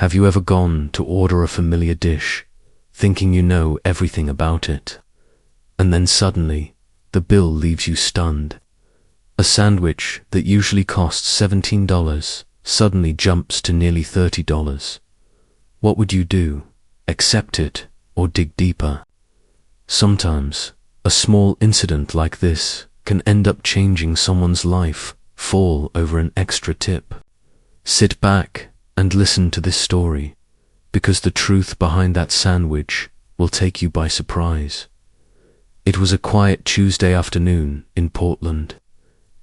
Have you ever gone to order a familiar dish, thinking you know everything about it, and then suddenly, the bill leaves you stunned? A sandwich that usually costs $17 suddenly jumps to nearly $30. What would you do? Accept it or dig deeper? Sometimes, a small incident like this can end up changing someone's life. Fall over an extra tip. Sit back and listen to this story, because the truth behind that sandwich will take you by surprise. It was a quiet Tuesday afternoon in Portland,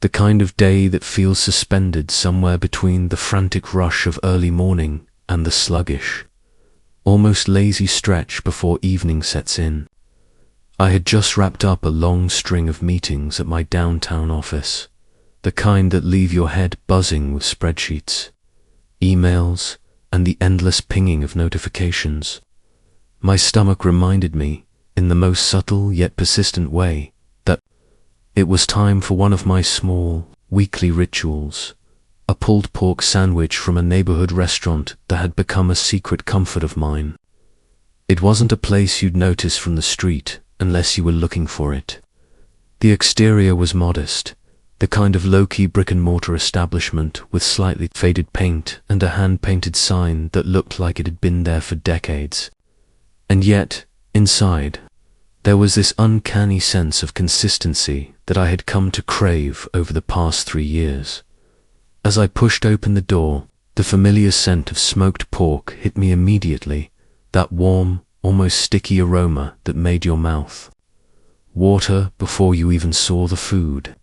the kind of day that feels suspended somewhere between the frantic rush of early morning and the sluggish, almost lazy stretch before evening sets in. I had just wrapped up a long string of meetings at my downtown office, the kind that leave your head buzzing with spreadsheets, emails, and the endless pinging of notifications. My stomach reminded me, in the most subtle yet persistent way, that it was time for one of my small, weekly rituals, a pulled pork sandwich from a neighborhood restaurant that had become a secret comfort of mine. It wasn't a place you'd notice from the street unless you were looking for it. The exterior was modest, the kind of low-key brick-and-mortar establishment with slightly faded paint and a hand-painted sign that looked like it had been there for decades. And yet, inside, there was this uncanny sense of consistency that I had come to crave over the past 3 years. As I pushed open the door, the familiar scent of smoked pork hit me immediately, that warm, almost sticky aroma that made your mouth water before you even saw the food.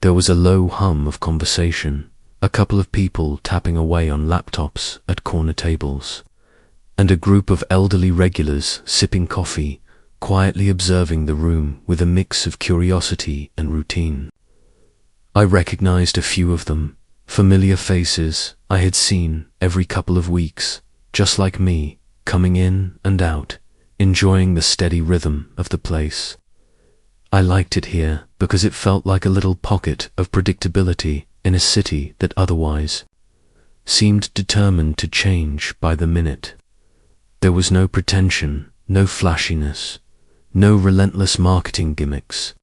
There was a low hum of conversation, a couple of people tapping away on laptops at corner tables, and a group of elderly regulars sipping coffee, quietly observing the room with a mix of curiosity and routine. I recognized a few of them, familiar faces I had seen every couple of weeks, just like me, coming in and out, enjoying the steady rhythm of the place. I liked it here because it felt like a little pocket of predictability in a city that otherwise seemed determined to change by the minute. There was no pretension, no flashiness, no relentless marketing gimmicks,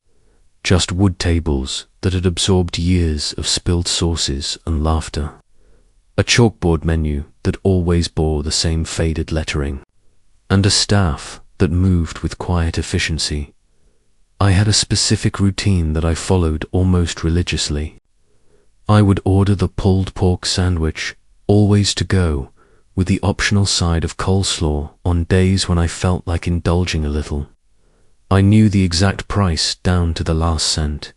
just wood tables that had absorbed years of spilled sauces and laughter, a chalkboard menu that always bore the same faded lettering, and a staff that moved with quiet efficiency. I had a specific routine that I followed almost religiously. I would order the pulled pork sandwich, always to go, with the optional side of coleslaw on days when I felt like indulging a little. I knew the exact price down to the last cent,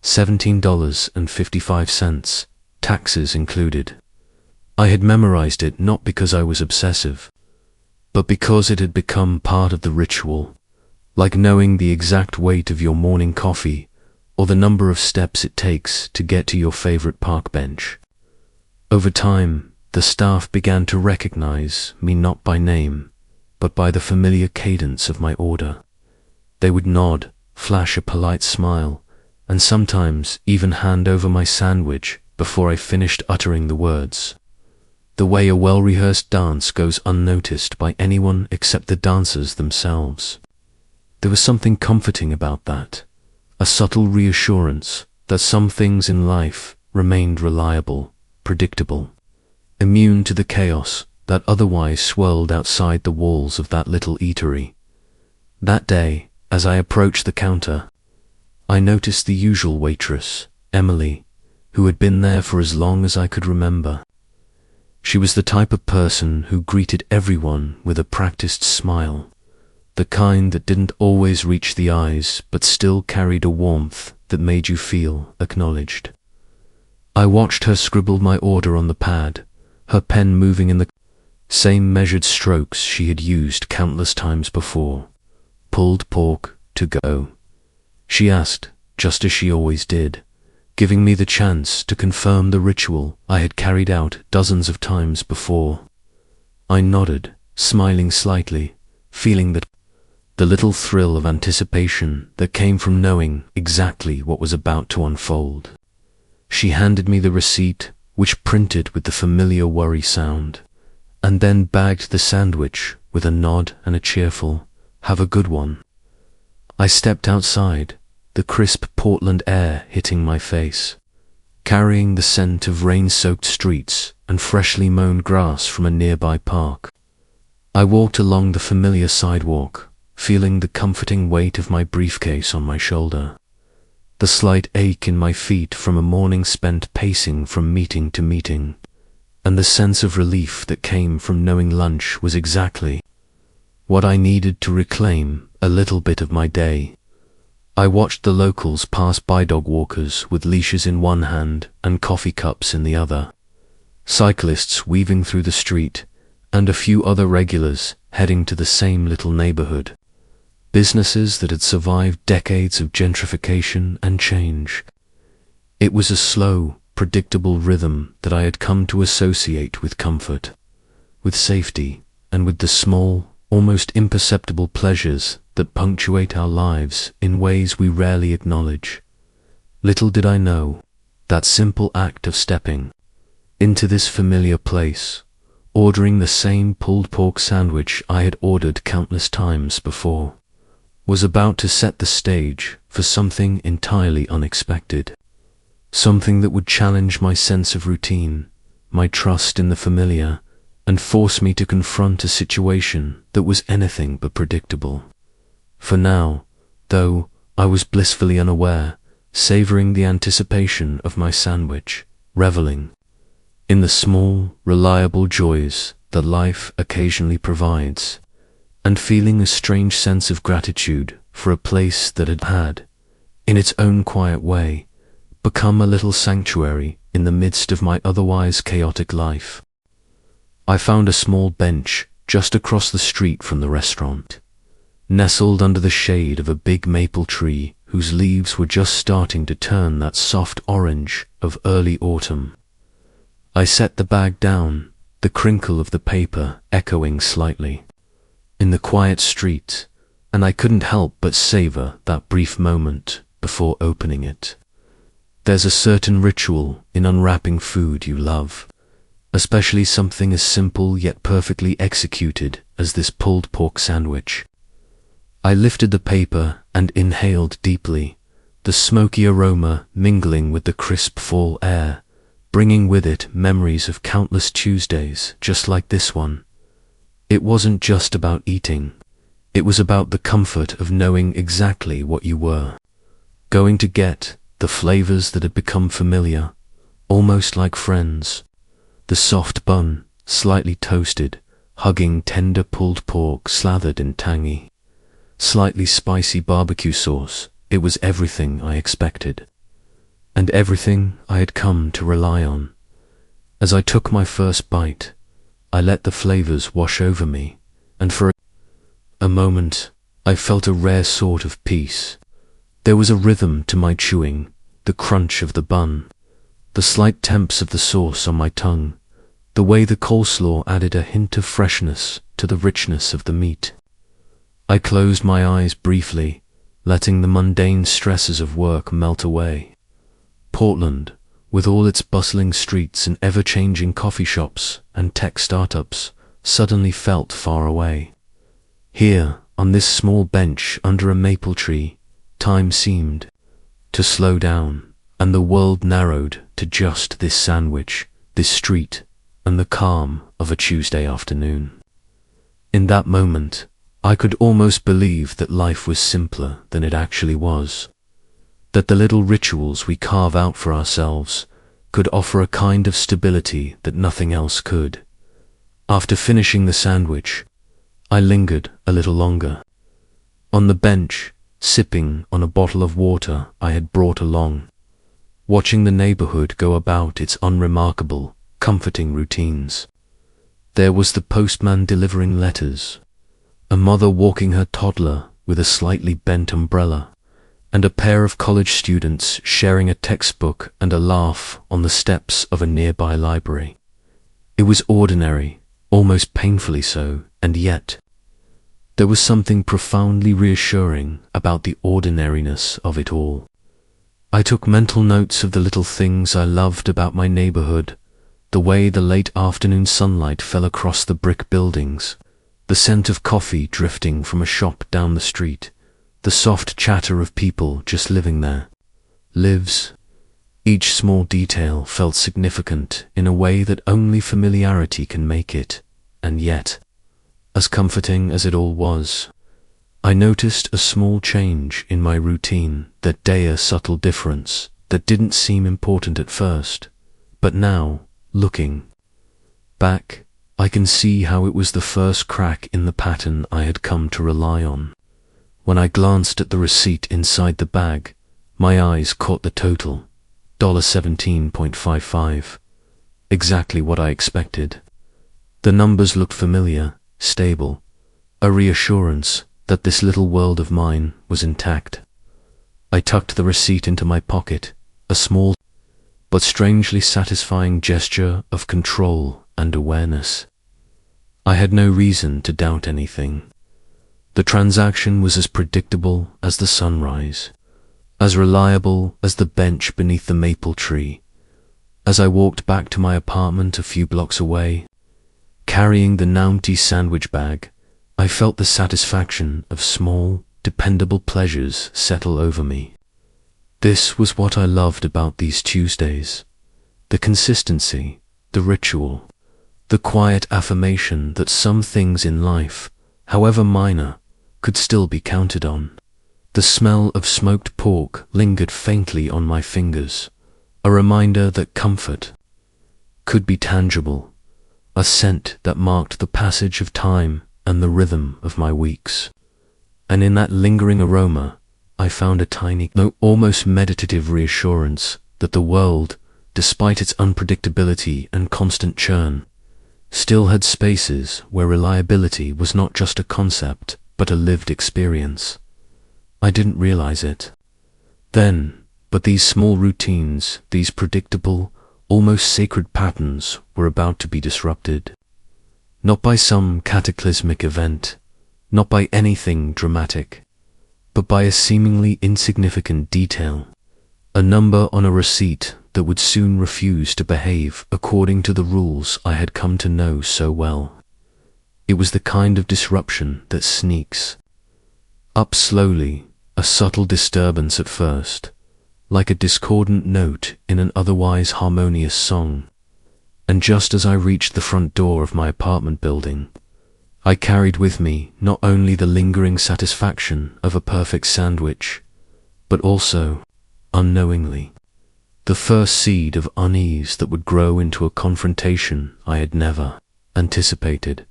$17.55, taxes included. I had memorized it not because I was obsessive, but because it had become part of the ritual, like knowing the exact weight of your morning coffee or the number of steps it takes to get to your favorite park bench. Over time, the staff began to recognize me not by name, but by the familiar cadence of my order. They would nod, flash a polite smile, and sometimes even hand over my sandwich before I finished uttering the words. The way a well-rehearsed dance goes unnoticed by anyone except the dancers themselves. There was something comforting about that, a subtle reassurance that some things in life remained reliable, predictable, immune to the chaos that otherwise swirled outside the walls of that little eatery. That day, as I approached the counter, I noticed the usual waitress, Emily, who had been there for as long as I could remember. She was the type of person who greeted everyone with a practiced smile, the kind that didn't always reach the eyes but still carried a warmth that made you feel acknowledged. I watched her scribble my order on the pad, her pen moving in the same measured strokes she had used countless times before. Pulled pork, to go, she asked, just as she always did, giving me the chance to confirm the ritual I had carried out dozens of times before. I nodded, smiling slightly, feeling the little thrill of anticipation that came from knowing exactly what was about to unfold. She handed me the receipt, which printed with the familiar worry sound, and then bagged the sandwich with a nod and a cheerful, "Have a good one." I stepped outside, the crisp Portland air hitting my face, carrying the scent of rain-soaked streets and freshly mown grass from a nearby park. I walked along the familiar sidewalk, feeling the comforting weight of my briefcase on my shoulder, the slight ache in my feet from a morning spent pacing from meeting to meeting, and the sense of relief that came from knowing lunch was exactly what I needed to reclaim a little bit of my day. I watched the locals pass by, dog walkers with leashes in one hand and coffee cups in the other, cyclists weaving through the street, and a few other regulars heading to the same little neighborhood. Businesses that had survived decades of gentrification and change. It was a slow, predictable rhythm that I had come to associate with comfort, with safety, and with the small, almost imperceptible pleasures that punctuate our lives in ways we rarely acknowledge. Little did I know, that simple act of stepping into this familiar place, ordering the same pulled pork sandwich I had ordered countless times before, was about to set the stage for something entirely unexpected. Something that would challenge my sense of routine, my trust in the familiar, and force me to confront a situation that was anything but predictable. For now, though, I was blissfully unaware, savoring the anticipation of my sandwich, reveling in the small, reliable joys that life occasionally provides, and feeling a strange sense of gratitude for a place that had, in its own quiet way, become a little sanctuary in the midst of my otherwise chaotic life. I found a small bench just across the street from the restaurant, nestled under the shade of a big maple tree whose leaves were just starting to turn that soft orange of early autumn. I set the bag down, the crinkle of the paper echoing slightly in the quiet street, and I couldn't help but savor that brief moment before opening it. There's a certain ritual in unwrapping food you love, especially something as simple yet perfectly executed as this pulled pork sandwich. I lifted the paper and inhaled deeply, the smoky aroma mingling with the crisp fall air, bringing with it memories of countless Tuesdays just like this one. It wasn't just about eating, it was about the comfort of knowing exactly what you were going to get, the flavors that had become familiar, almost like friends. The soft bun, slightly toasted, hugging tender pulled pork slathered in tangy, slightly spicy barbecue sauce. It was everything I expected, and everything I had come to rely on. As I took my first bite, I let the flavors wash over me, and for a moment I felt a rare sort of peace. There was a rhythm to my chewing, the crunch of the bun, the slight temps of the sauce on my tongue, the way the coleslaw added a hint of freshness to the richness of the meat. I closed my eyes briefly, letting the mundane stresses of work melt away. Portland, with all its bustling streets and ever-changing coffee shops and tech startups, suddenly felt far away. Here, on this small bench under a maple tree, time seemed to slow down, and the world narrowed to just this sandwich, this street, and the calm of a Tuesday afternoon. In that moment, I could almost believe that life was simpler than it actually was, that the little rituals we carve out for ourselves could offer a kind of stability that nothing else could. After finishing the sandwich, I lingered a little longer, on the bench, sipping on a bottle of water I had brought along, watching the neighborhood go about its unremarkable, comforting routines. There was the postman delivering letters, a mother walking her toddler with a slightly bent umbrella, and a pair of college students sharing a textbook and a laugh on the steps of a nearby library. It was ordinary, almost painfully so, and yet there was something profoundly reassuring about the ordinariness of it all. I took mental notes of the little things I loved about my neighborhood, the way the late afternoon sunlight fell across the brick buildings, the scent of coffee drifting from a shop down the street, the soft chatter of people just living there. Lives. Each small detail felt significant in a way that only familiarity can make it, and yet, as comforting as it all was, I noticed a small change in my routine that day, a subtle difference that didn't seem important at first, but now, looking back, I can see how it was the first crack in the pattern I had come to rely on. When I glanced at the receipt inside the bag, my eyes caught the total, $17.55. Exactly what I expected. The numbers looked familiar, stable, a reassurance that this little world of mine was intact. I tucked the receipt into my pocket, a small but strangely satisfying gesture of control and awareness. I had no reason to doubt anything. The transaction was as predictable as the sunrise, as reliable as the bench beneath the maple tree. As I walked back to my apartment a few blocks away, carrying the Naumti sandwich bag, I felt the satisfaction of small, dependable pleasures settle over me. This was what I loved about these Tuesdays. The consistency, the ritual, the quiet affirmation that some things in life, however minor, could still be counted on. The smell of smoked pork lingered faintly on my fingers, a reminder that comfort could be tangible, a scent that marked the passage of time and the rhythm of my weeks. And in that lingering aroma, I found a tiny, though almost meditative reassurance that the world, despite its unpredictability and constant churn, still had spaces where reliability was not just a concept, but a lived experience. I didn't realize it then, but these small routines, these predictable, almost sacred patterns were about to be disrupted. Not by some cataclysmic event, not by anything dramatic, but by a seemingly insignificant detail, a number on a receipt that would soon refuse to behave according to the rules I had come to know so well. It was the kind of disruption that sneaks up slowly, a subtle disturbance at first, like a discordant note in an otherwise harmonious song. And just as I reached the front door of my apartment building, I carried with me not only the lingering satisfaction of a perfect sandwich, but also, unknowingly, the first seed of unease that would grow into a confrontation I had never anticipated.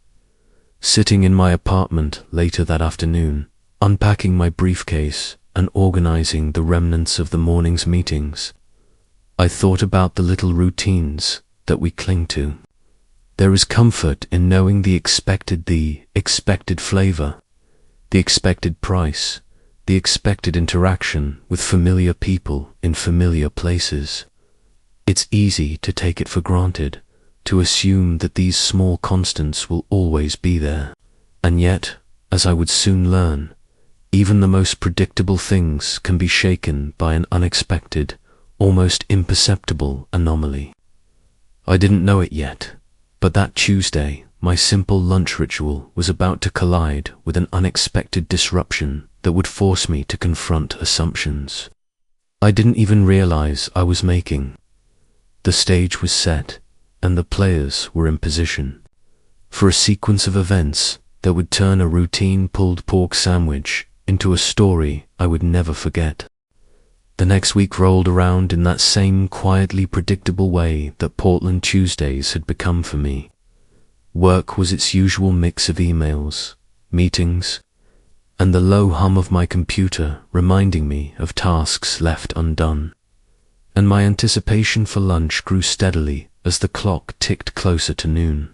Sitting in my apartment later that afternoon, unpacking my briefcase and organizing the remnants of the morning's meetings, I thought about the little routines that we cling to. There is comfort in knowing the expected flavor, the expected price, the expected interaction with familiar people in familiar places. It's easy to take it for granted, to assume that these small constants will always be there. And yet, as I would soon learn, even the most predictable things can be shaken by an unexpected, almost imperceptible anomaly. I didn't know it yet, but that Tuesday, my simple lunch ritual was about to collide with an unexpected disruption that would force me to confront assumptions I didn't even realize I was making. The stage was set, and the players were in position for a sequence of events that would turn a routine pulled pork sandwich into a story I would never forget. The next week rolled around in that same quietly predictable way that Portland Tuesdays had become for me. Work was its usual mix of emails, meetings, and the low hum of my computer reminding me of tasks left undone. And my anticipation for lunch grew steadily as the clock ticked closer to noon.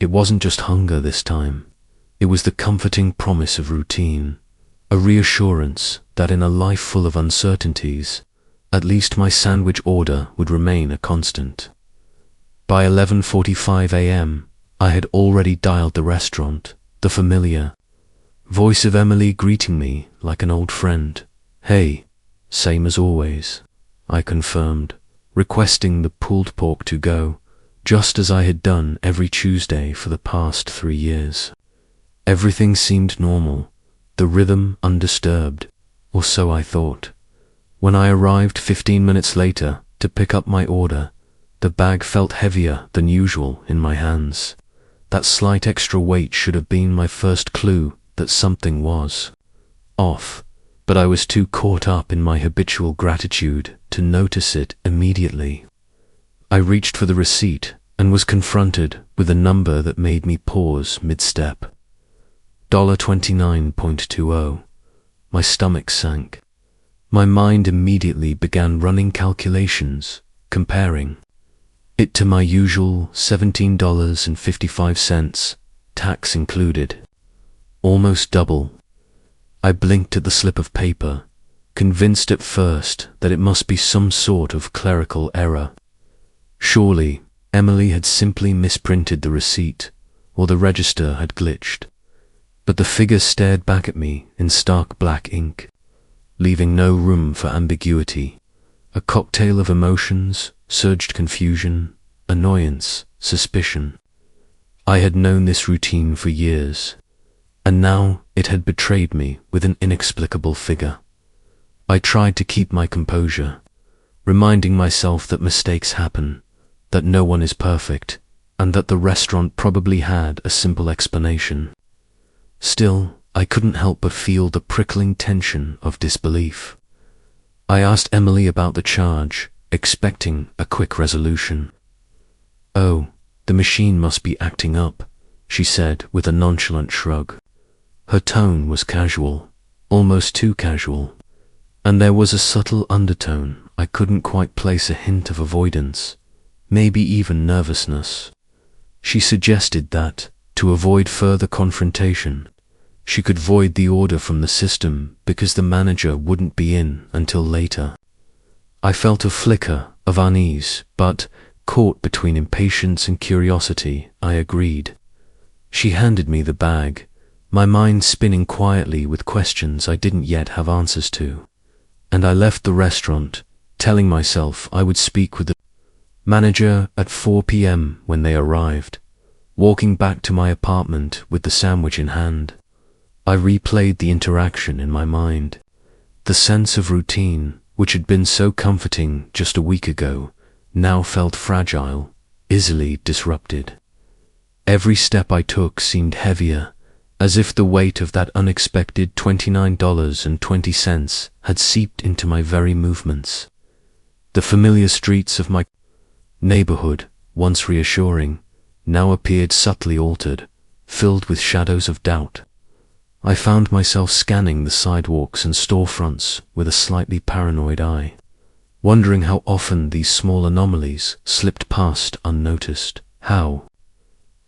It wasn't just hunger this time. It was the comforting promise of routine, a reassurance that in a life full of uncertainties, at least my sandwich order would remain a constant. By 11:45 a.m., I had already dialed the restaurant, the familiar voice of Emily greeting me like an old friend. "Hey, same as always," I confirmed, requesting the pulled pork to go, just as I had done every Tuesday for the past 3 years. Everything seemed normal, the rhythm undisturbed, or so I thought. When I arrived 15 minutes later to pick up my order, the bag felt heavier than usual in my hands. That slight extra weight should have been my first clue that something was off, but I was too caught up in my habitual gratitude to notice it immediately. I reached for the receipt and was confronted with a number that made me pause mid-step. $29.20. My stomach sank. My mind immediately began running calculations, comparing it to my usual $17.55, tax included. Almost double. I blinked at the slip of paper, convinced at first that it must be some sort of clerical error. Surely, Emily had simply misprinted the receipt, or the register had glitched. But the figure stared back at me in stark black ink, leaving no room for ambiguity. A cocktail of emotions surged: confusion, annoyance, suspicion. I had known this routine for years, and now it had betrayed me with an inexplicable figure. I tried to keep my composure, reminding myself that mistakes happen, that no one is perfect, and that the restaurant probably had a simple explanation. Still, I couldn't help but feel the prickling tension of disbelief. I asked Emily about the charge, expecting a quick resolution. "Oh, the machine must be acting up," she said with a nonchalant shrug. Her tone was casual, almost too casual, and there was a subtle undertone. I couldn't quite place a hint of avoidance, maybe even nervousness. She suggested that, to avoid further confrontation, she could void the order from the system because the manager wouldn't be in until later. I felt a flicker of unease, but, caught between impatience and curiosity, I agreed. She handed me the bag, my mind spinning quietly with questions I didn't yet have answers to, and I left the restaurant, telling myself I would speak with the manager at 4 p.m. when they arrived. Walking back to my apartment with the sandwich in hand, I replayed the interaction in my mind. The sense of routine, which had been so comforting just a week ago, now felt fragile, easily disrupted. Every step I took seemed heavier, as if the weight of that unexpected $29.20 had seeped into my very movements. The familiar streets of my neighborhood, once reassuring, now appeared subtly altered, filled with shadows of doubt. I found myself scanning the sidewalks and storefronts with a slightly paranoid eye, wondering how often these small anomalies slipped past unnoticed, how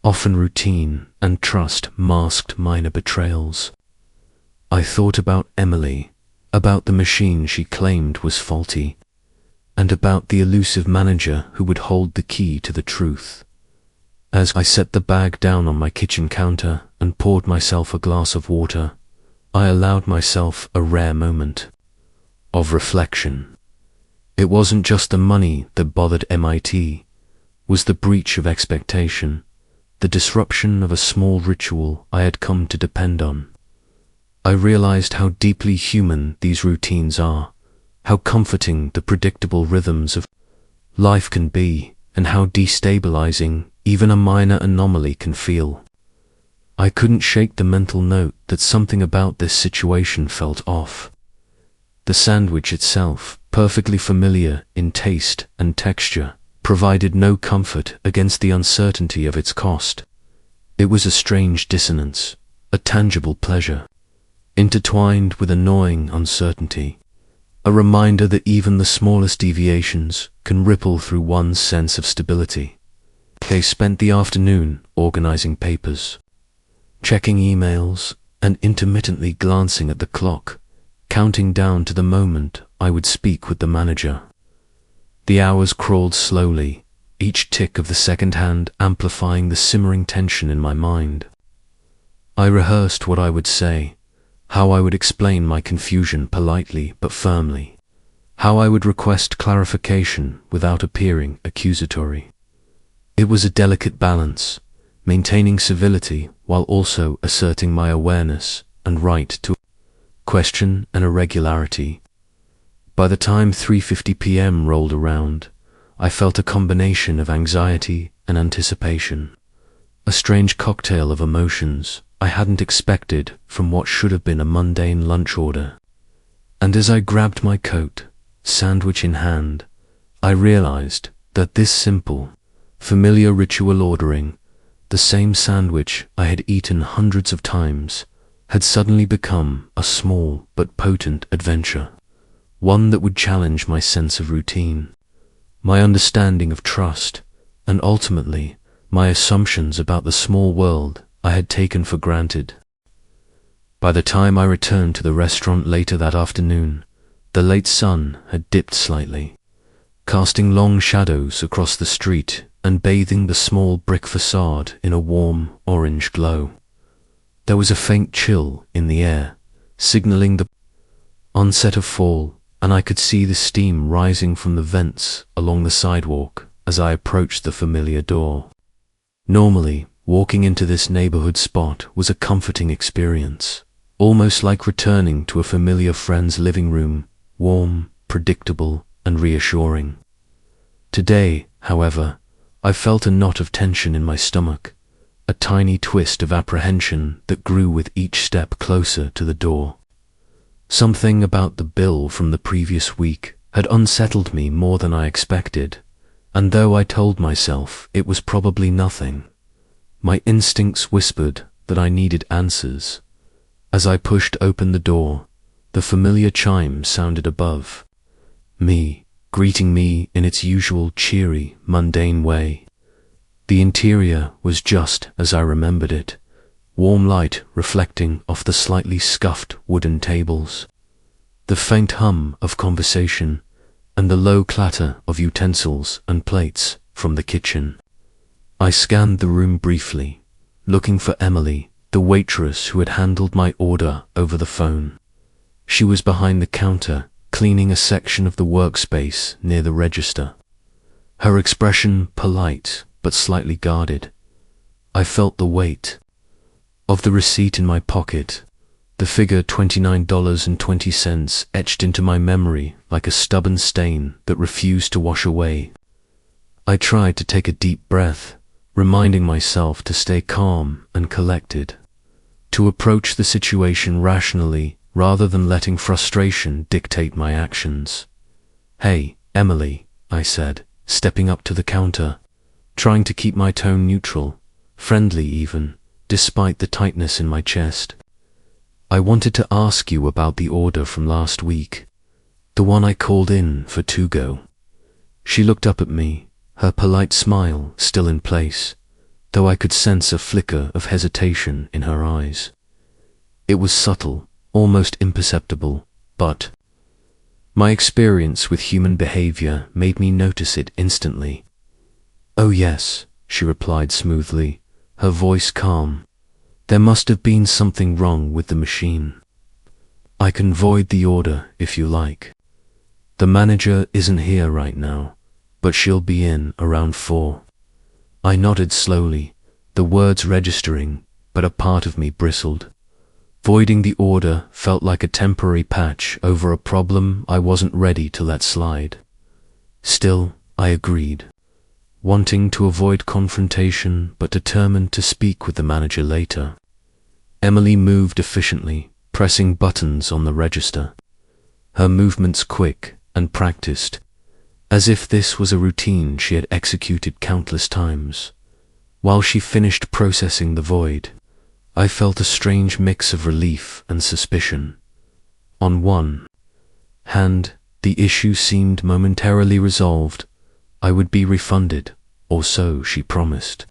often routine and trust masked minor betrayals. I thought about Emily, about the machine she claimed was faulty, and about the elusive manager who would hold the key to the truth. As I set the bag down on my kitchen counter and poured myself a glass of water, I allowed myself a rare moment of reflection. It wasn't just the money that bothered MIT, was the breach of expectation, the disruption of a small ritual I had come to depend on. I realized how deeply human these routines are, how comforting the predictable rhythms of life can be, and how destabilizing even a minor anomaly can feel. I couldn't shake the mental note that something about this situation felt off. The sandwich itself, perfectly familiar in taste and texture, provided no comfort against the uncertainty of its cost. It was a strange dissonance, a tangible pleasure, intertwined with annoying uncertainty, a reminder that even the smallest deviations can ripple through one's sense of stability. They spent the afternoon organizing papers, checking emails, and intermittently glancing at the clock, counting down to the moment I would speak with the manager. The hours crawled slowly, each tick of the second hand amplifying the simmering tension in my mind. I rehearsed what I would say, how I would explain my confusion politely but firmly, how I would request clarification without appearing accusatory. It was a delicate balance, maintaining civility while also asserting my awareness and right to question and irregularity. By the time 3:50 p.m. rolled around, I felt a combination of anxiety and anticipation, a strange cocktail of emotions I hadn't expected from what should have been a mundane lunch order. And as I grabbed my coat, sandwich in hand, I realized that this simple, familiar ritual ordering, the same sandwich I had eaten hundreds of times, had suddenly become a small but potent adventure, one that would challenge my sense of routine, my understanding of trust, and ultimately my assumptions about the small world I had taken for granted. By the time I returned to the restaurant later that afternoon, the late sun had dipped slightly, casting long shadows across the street and bathing the small brick facade in a warm orange glow. There was a faint chill in the air, signaling the onset of fall, and I could see the steam rising from the vents along the sidewalk as I approached the familiar door. Normally, walking into this neighborhood spot was a comforting experience, almost like returning to a familiar friend's living room, warm, predictable, and reassuring. Today, however, I felt a knot of tension in my stomach, a tiny twist of apprehension that grew with each step closer to the door. Something about the bill from the previous week had unsettled me more than I expected, and though I told myself it was probably nothing, my instincts whispered that I needed answers. As I pushed open the door, the familiar chime sounded above me, greeting me in its usual cheery, mundane way. The interior was just as I remembered it, warm light reflecting off the slightly scuffed wooden tables, the faint hum of conversation, and the low clatter of utensils and plates from the kitchen. I scanned the room briefly, looking for Emily, the waitress who had handled my order over the phone. She was behind the counter, cleaning a section of the workspace near the register, her expression polite but slightly guarded. I felt the weight of the receipt in my pocket, the figure $29.20 etched into my memory like a stubborn stain that refused to wash away. I tried to take a deep breath, reminding myself to stay calm and collected, to approach the situation rationally rather than letting frustration dictate my actions. "Hey, Emily," I said, stepping up to the counter, trying to keep my tone neutral, friendly even, despite the tightness in my chest. "I wanted to ask you about the order from last week, the one I called in for to-go." She looked up at me, her polite smile still in place, though I could sense a flicker of hesitation in her eyes. It was subtle, almost imperceptible, but my experience with human behavior made me notice it instantly. "Oh yes," she replied smoothly, her voice calm. "There must have been something wrong with the machine. I can void the order if you like. The manager isn't here right now, but she'll be in around 4. I nodded slowly, the words registering, but a part of me bristled. Voiding the order felt like a temporary patch over a problem I wasn't ready to let slide. Still, I agreed, wanting to avoid confrontation but determined to speak with the manager later. Emily moved efficiently, pressing buttons on the register, her movements quick and practiced, as if this was a routine she had executed countless times. While she finished processing the void, I felt a strange mix of relief and suspicion. On one hand, the issue seemed momentarily resolved. I would be refunded, or so she promised.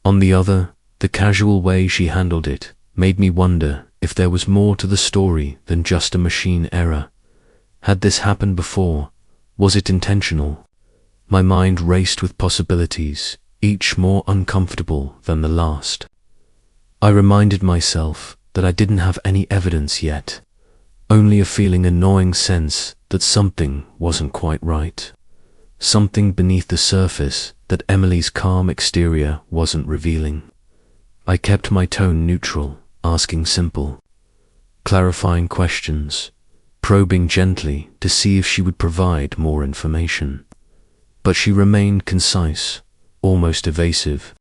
On the other, the casual way she handled it made me wonder if there was more to the story than just a machine error. Had this happened before? Was it intentional? My mind raced with possibilities, each more uncomfortable than the last. I reminded myself that I didn't have any evidence yet, only a feeling annoying sense that something wasn't quite right. something beneath the surface that Emily's calm exterior wasn't revealing. I kept my tone neutral, asking simple, clarifying questions, probing gently to see if she would provide more information. But she remained concise, almost evasive.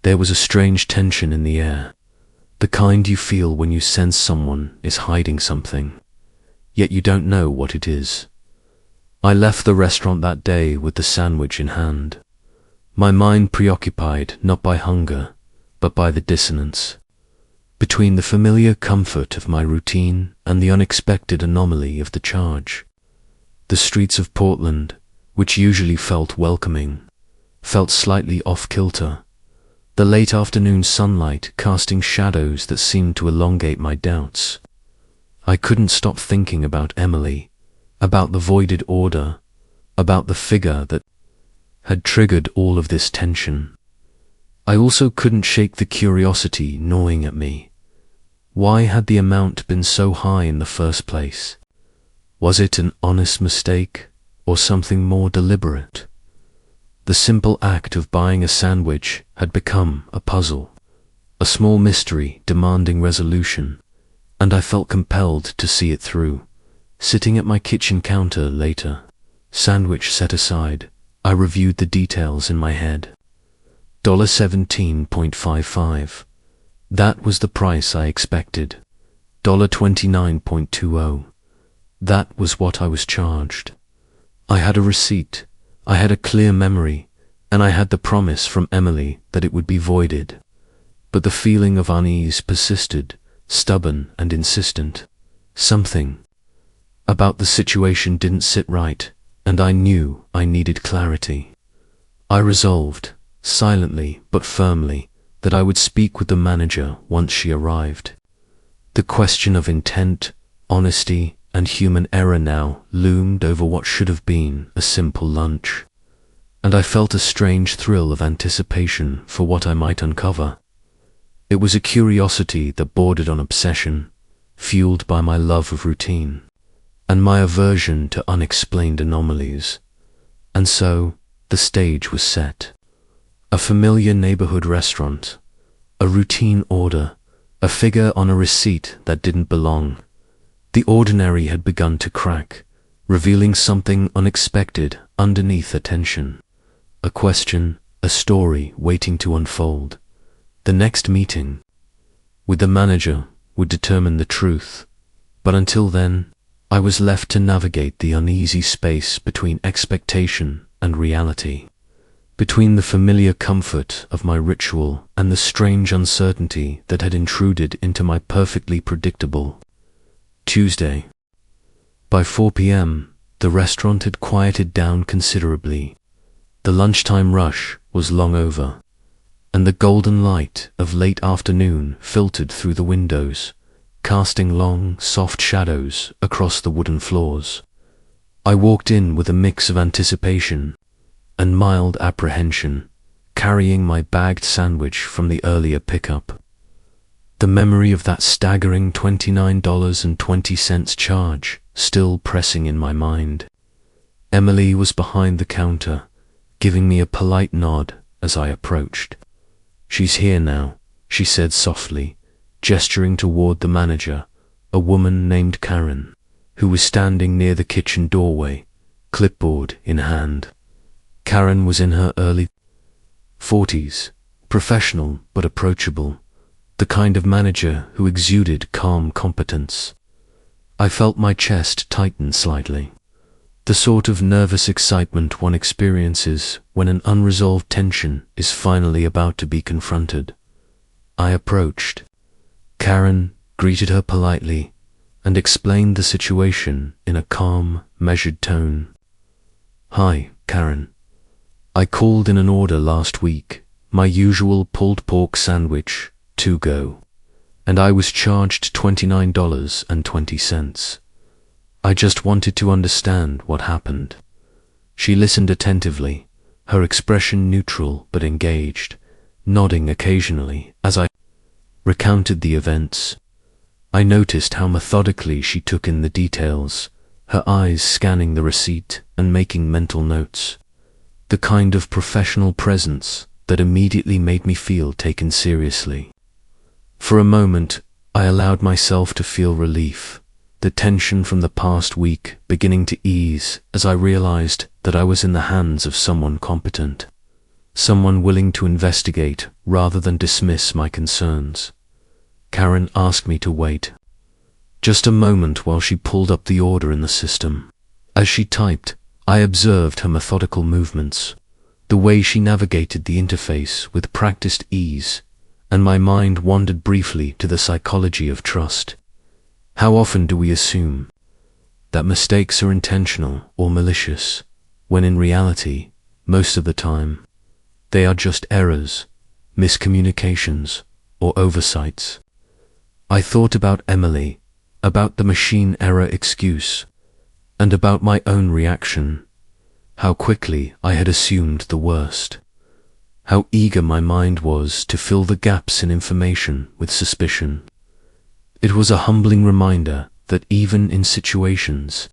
There was a strange tension in the air, the kind you feel when you sense someone is hiding something, yet you don't know what it is. I left the restaurant that day with the sandwich in hand, my mind preoccupied not by hunger, but by the dissonance between the familiar comfort of my routine and the unexpected anomaly of the charge. The streets of Portland, which usually felt welcoming, felt slightly off-kilter, the late afternoon sunlight casting shadows that seemed to elongate my doubts. I couldn't stop thinking about Emily, about the voided order, about the figure that had triggered all of this tension. I also couldn't shake the curiosity gnawing at me. Why had the amount been so high in the first place? Was it an honest mistake, or something more deliberate? The simple act of buying a sandwich had become a puzzle, a small mystery demanding resolution, and I felt compelled to see it through. Sitting at my kitchen counter later, sandwich set aside, I reviewed the details in my head. $17.55. That was the price I expected. $29.20. That was what I was charged. I had a receipt, I had a clear memory, and I had the promise from Emily that it would be voided. But the feeling of unease persisted, stubborn and insistent. Something about the situation didn't sit right, and I knew I needed clarity. I resolved, silently but firmly, that I would speak with the manager once she arrived. The question of intent, honesty, and human error now loomed over what should have been a simple lunch, and I felt a strange thrill of anticipation for what I might uncover. It was a curiosity that bordered on obsession, fueled by my love of routine, and my aversion to unexplained anomalies. And so, the stage was set. A familiar neighborhood restaurant, a routine order, a figure on a receipt that didn't belong. The ordinary had begun to crack, revealing something unexpected underneath the tension. A question, a story waiting to unfold. The next meeting with the manager would determine the truth, but until then, I was left to navigate the uneasy space between expectation and reality, between the familiar comfort of my ritual and the strange uncertainty that had intruded into my perfectly predictable Tuesday. By 4 p.m., the restaurant had quieted down considerably. The lunchtime rush was long over, and the golden light of late afternoon filtered through the windows, casting long, soft shadows across the wooden floors. I walked in with a mix of anticipation and mild apprehension, carrying my bagged sandwich from the earlier pickup. The memory of that staggering $29.20 charge still pressing in my mind. Emily was behind the counter, giving me a polite nod as I approached. "She's here now," she said softly, gesturing toward the manager, a woman named Karen, who was standing near the kitchen doorway, clipboard in hand. Karen was in her early 40s, professional but approachable, the kind of manager who exuded calm competence. I felt my chest tighten slightly, the sort of nervous excitement one experiences when an unresolved tension is finally about to be confronted. I approached. Karen greeted her politely and explained the situation in a calm, measured tone. "Hi, Karen. I called in an order last week, my usual pulled pork sandwich, to go, and I was charged $29.20. I just wanted to understand what happened." She listened attentively, her expression neutral but engaged, nodding occasionally as I recounted the events. I noticed how methodically she took in the details, her eyes scanning the receipt and making mental notes. The kind of professional presence that immediately made me feel taken seriously. For a moment, I allowed myself to feel relief, the tension from the past week beginning to ease as I realized that I was in the hands of someone competent, someone willing to investigate rather than dismiss my concerns. Karen asked me to wait just a moment while she pulled up the order in the system. As she typed, I observed her methodical movements, the way she navigated the interface with practiced ease, and my mind wandered briefly to the psychology of trust. How often do we assume that mistakes are intentional or malicious, when in reality, most of the time, they are just errors, miscommunications, or oversights? I thought about Emily, about the machine error excuse, and about my own reaction, how quickly I had assumed the worst, how eager my mind was to fill the gaps in information with suspicion. It was a humbling reminder that even in situations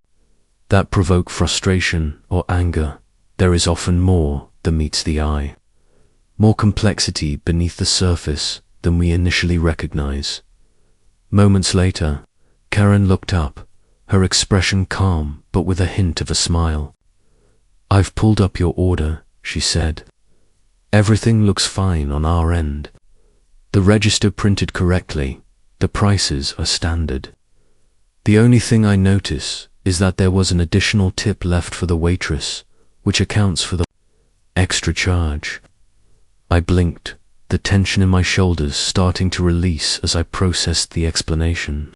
that provoke frustration or anger, there is often more than meets the eye, more complexity beneath the surface than we initially recognize. Moments later, Karen looked up, her expression calm but with a hint of a smile. "I've pulled up your order," she said. "Everything looks fine on our end. The register printed correctly, the prices are standard. The only thing I notice is that there was an additional tip left for the waitress, which accounts for the extra charge." I blinked, the tension in my shoulders starting to release as I processed the explanation.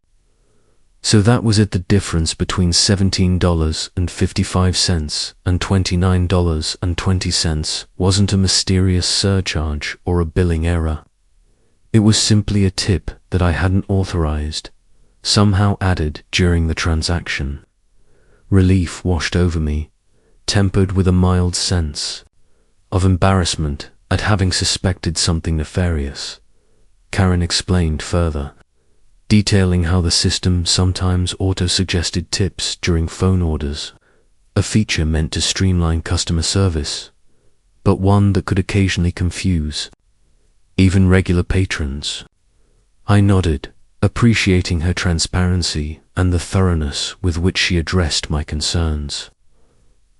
So that was it, the difference between $17.55 and $29.20 wasn't a mysterious surcharge or a billing error. It was simply a tip that I hadn't authorized, somehow added during the transaction. Relief washed over me, tempered with a mild sense of embarrassment at having suspected something nefarious. Karen explained further, detailing how the system sometimes auto-suggested tips during phone orders, a feature meant to streamline customer service, but one that could occasionally confuse even regular patrons. I nodded, appreciating her transparency and the thoroughness with which she addressed my concerns.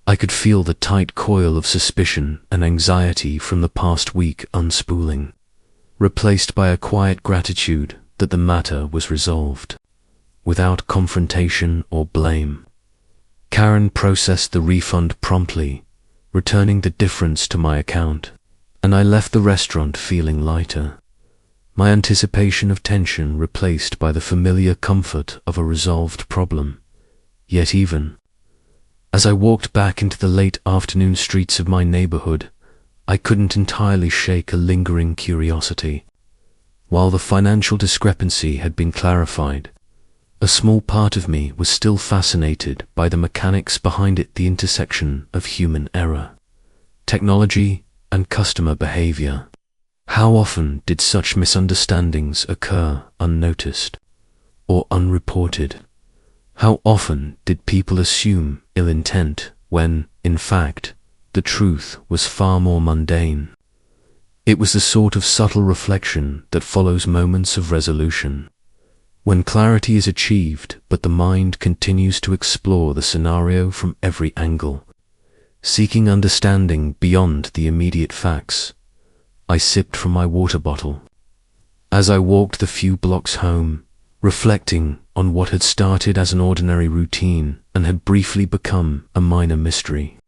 I could feel the tight coil of suspicion and anxiety from the past week unspooling, replaced by a quiet gratitude that the matter was resolved, without confrontation or blame. Karen processed the refund promptly, returning the difference to my account, and I left the restaurant feeling lighter, my anticipation of tension replaced by the familiar comfort of a resolved problem. Yet even as I walked back into the late afternoon streets of my neighborhood, I couldn't entirely shake a lingering curiosity. While the financial discrepancy had been clarified, a small part of me was still fascinated by the mechanics behind it, the intersection of human error, technology, and customer behavior. How often did such misunderstandings occur unnoticed or unreported? How often did people assume ill intent when, in fact, the truth was far more mundane? It was the sort of subtle reflection that follows moments of resolution, when clarity is achieved but the mind continues to explore the scenario from every angle, seeking understanding beyond the immediate facts. I sipped from my water bottle as I walked the few blocks home, reflecting on what had started as an ordinary routine and had briefly become a minor mystery.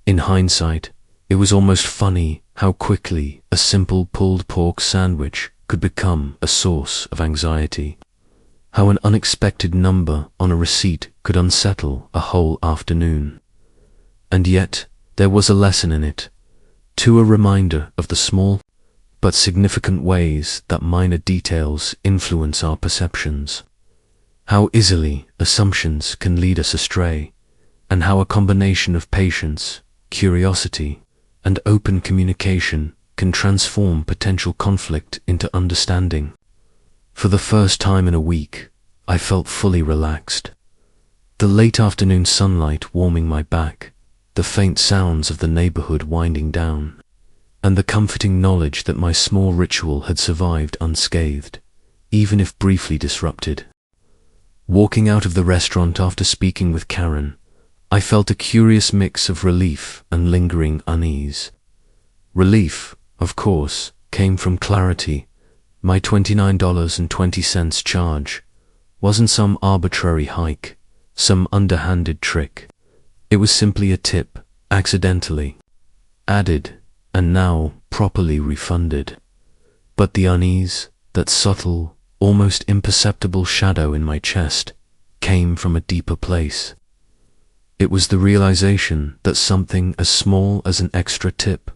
In hindsight, it was almost funny how quickly a simple pulled pork sandwich could become a source of anxiety, how an unexpected number on a receipt could unsettle a whole afternoon. And yet, there was a lesson in it, too, a reminder of the small but significant ways that minor details influence our perceptions, how easily assumptions can lead us astray, and how a combination of patience, curiosity, and open communication can transform potential conflict into understanding. For the first time in a week, I felt fully relaxed. The late afternoon sunlight warming my back, the faint sounds of the neighborhood winding down, and the comforting knowledge that my small ritual had survived unscathed, even if briefly disrupted. Walking out of the restaurant after speaking with Karen, I felt a curious mix of relief and lingering unease. Relief, of course, came from clarity. My $29.20 charge wasn't some arbitrary hike, some underhanded trick. It was simply a tip, accidentally added, and now properly refunded. But the unease, that subtle, almost imperceptible shadow in my chest, came from a deeper place. It was the realization that something as small as an extra tip,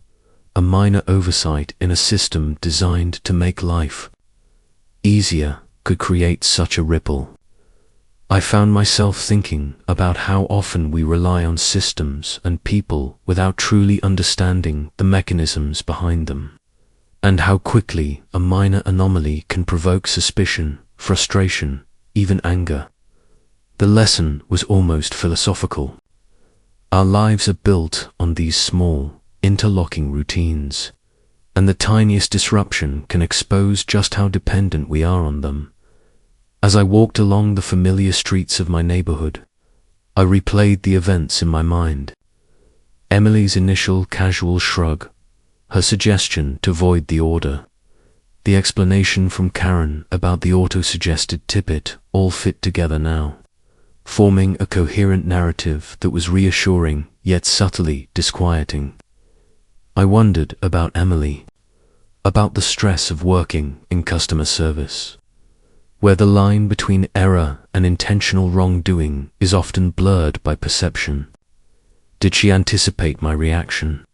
a minor oversight in a system designed to make life easier, could create such a ripple. I found myself thinking about how often we rely on systems and people without truly understanding the mechanisms behind them, and how quickly a minor anomaly can provoke suspicion, frustration, even anger. The lesson was almost philosophical. Our lives are built on these small, interlocking routines, and the tiniest disruption can expose just how dependent we are on them. As I walked along the familiar streets of my neighborhood, I replayed the events in my mind. Emily's initial casual shrug, her suggestion to void the order, the explanation from Karen about the auto-suggested tippet all fit together now, forming a coherent narrative that was reassuring yet subtly disquieting. I wondered about Emily, about the stress of working in customer service, where the line between error and intentional wrongdoing is often blurred by perception. Did she anticipate my reaction?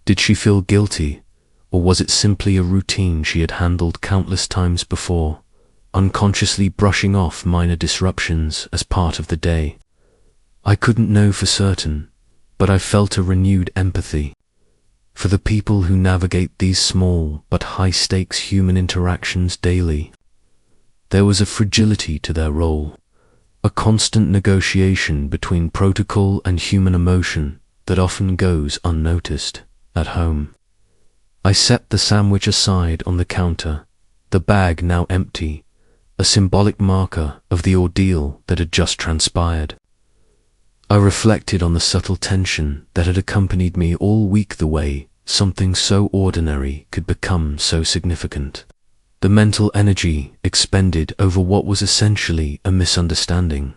Did she feel guilty, or was it simply a routine she had handled countless times before, unconsciously brushing off minor disruptions as part of the day? I couldn't know for certain, but I felt a renewed empathy for the people who navigate these small but high-stakes human interactions daily. There was a fragility to their role, a constant negotiation between protocol and human emotion that often goes unnoticed at home. I set the sandwich aside on the counter, the bag now empty, a symbolic marker of the ordeal that had just transpired. I reflected on the subtle tension that had accompanied me all week, the way something so ordinary could become so significant. The mental energy expended over what was essentially a misunderstanding.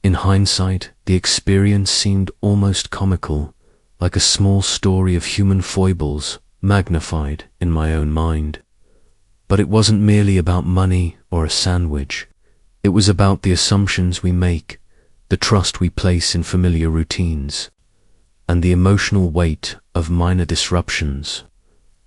In hindsight, the experience seemed almost comical, like a small story of human foibles magnified in my own mind. But it wasn't merely about money or a sandwich. It was about the assumptions we make, the trust we place in familiar routines, and the emotional weight of minor disruptions.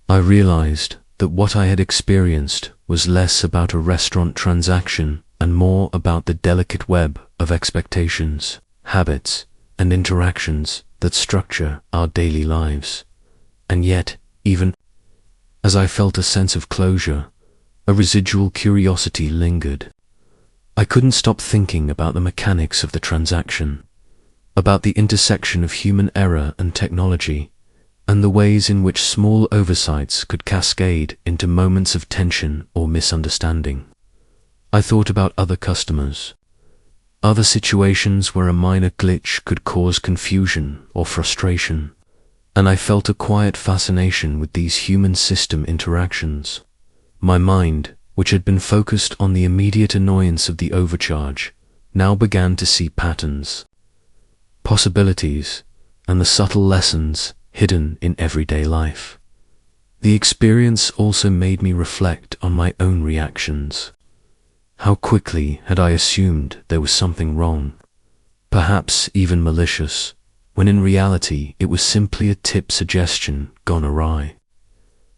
I realized that what I had experienced was less about a restaurant transaction and more about the delicate web of expectations, habits, and interactions that structure our daily lives. And yet, even as I felt a sense of closure, a residual curiosity lingered. I couldn't stop thinking about the mechanics of the transaction, about the intersection of human error and technology, and the ways in which small oversights could cascade into moments of tension or misunderstanding. I thought about other customers, other situations where a minor glitch could cause confusion or frustration, and I felt a quiet fascination with these human-system interactions. My mind, which had been focused on the immediate annoyance of the overcharge, now began to see patterns, possibilities, and the subtle lessons hidden in everyday life. The experience also made me reflect on my own reactions. How quickly had I assumed there was something wrong, perhaps even malicious, when in reality it was simply a tip suggestion gone awry.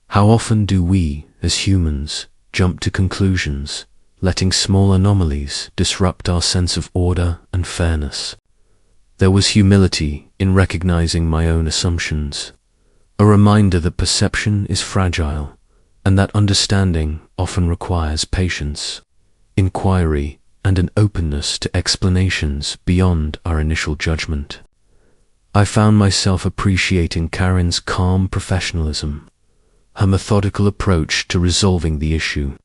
How often do we, as humans, jump to conclusions, letting small anomalies disrupt our sense of order and fairness? There was humility in recognizing my own assumptions, a reminder that perception is fragile, and that understanding often requires patience, inquiry, and an openness to explanations beyond our initial judgment. I found myself appreciating Karen's calm professionalism, her methodical approach to resolving the issue,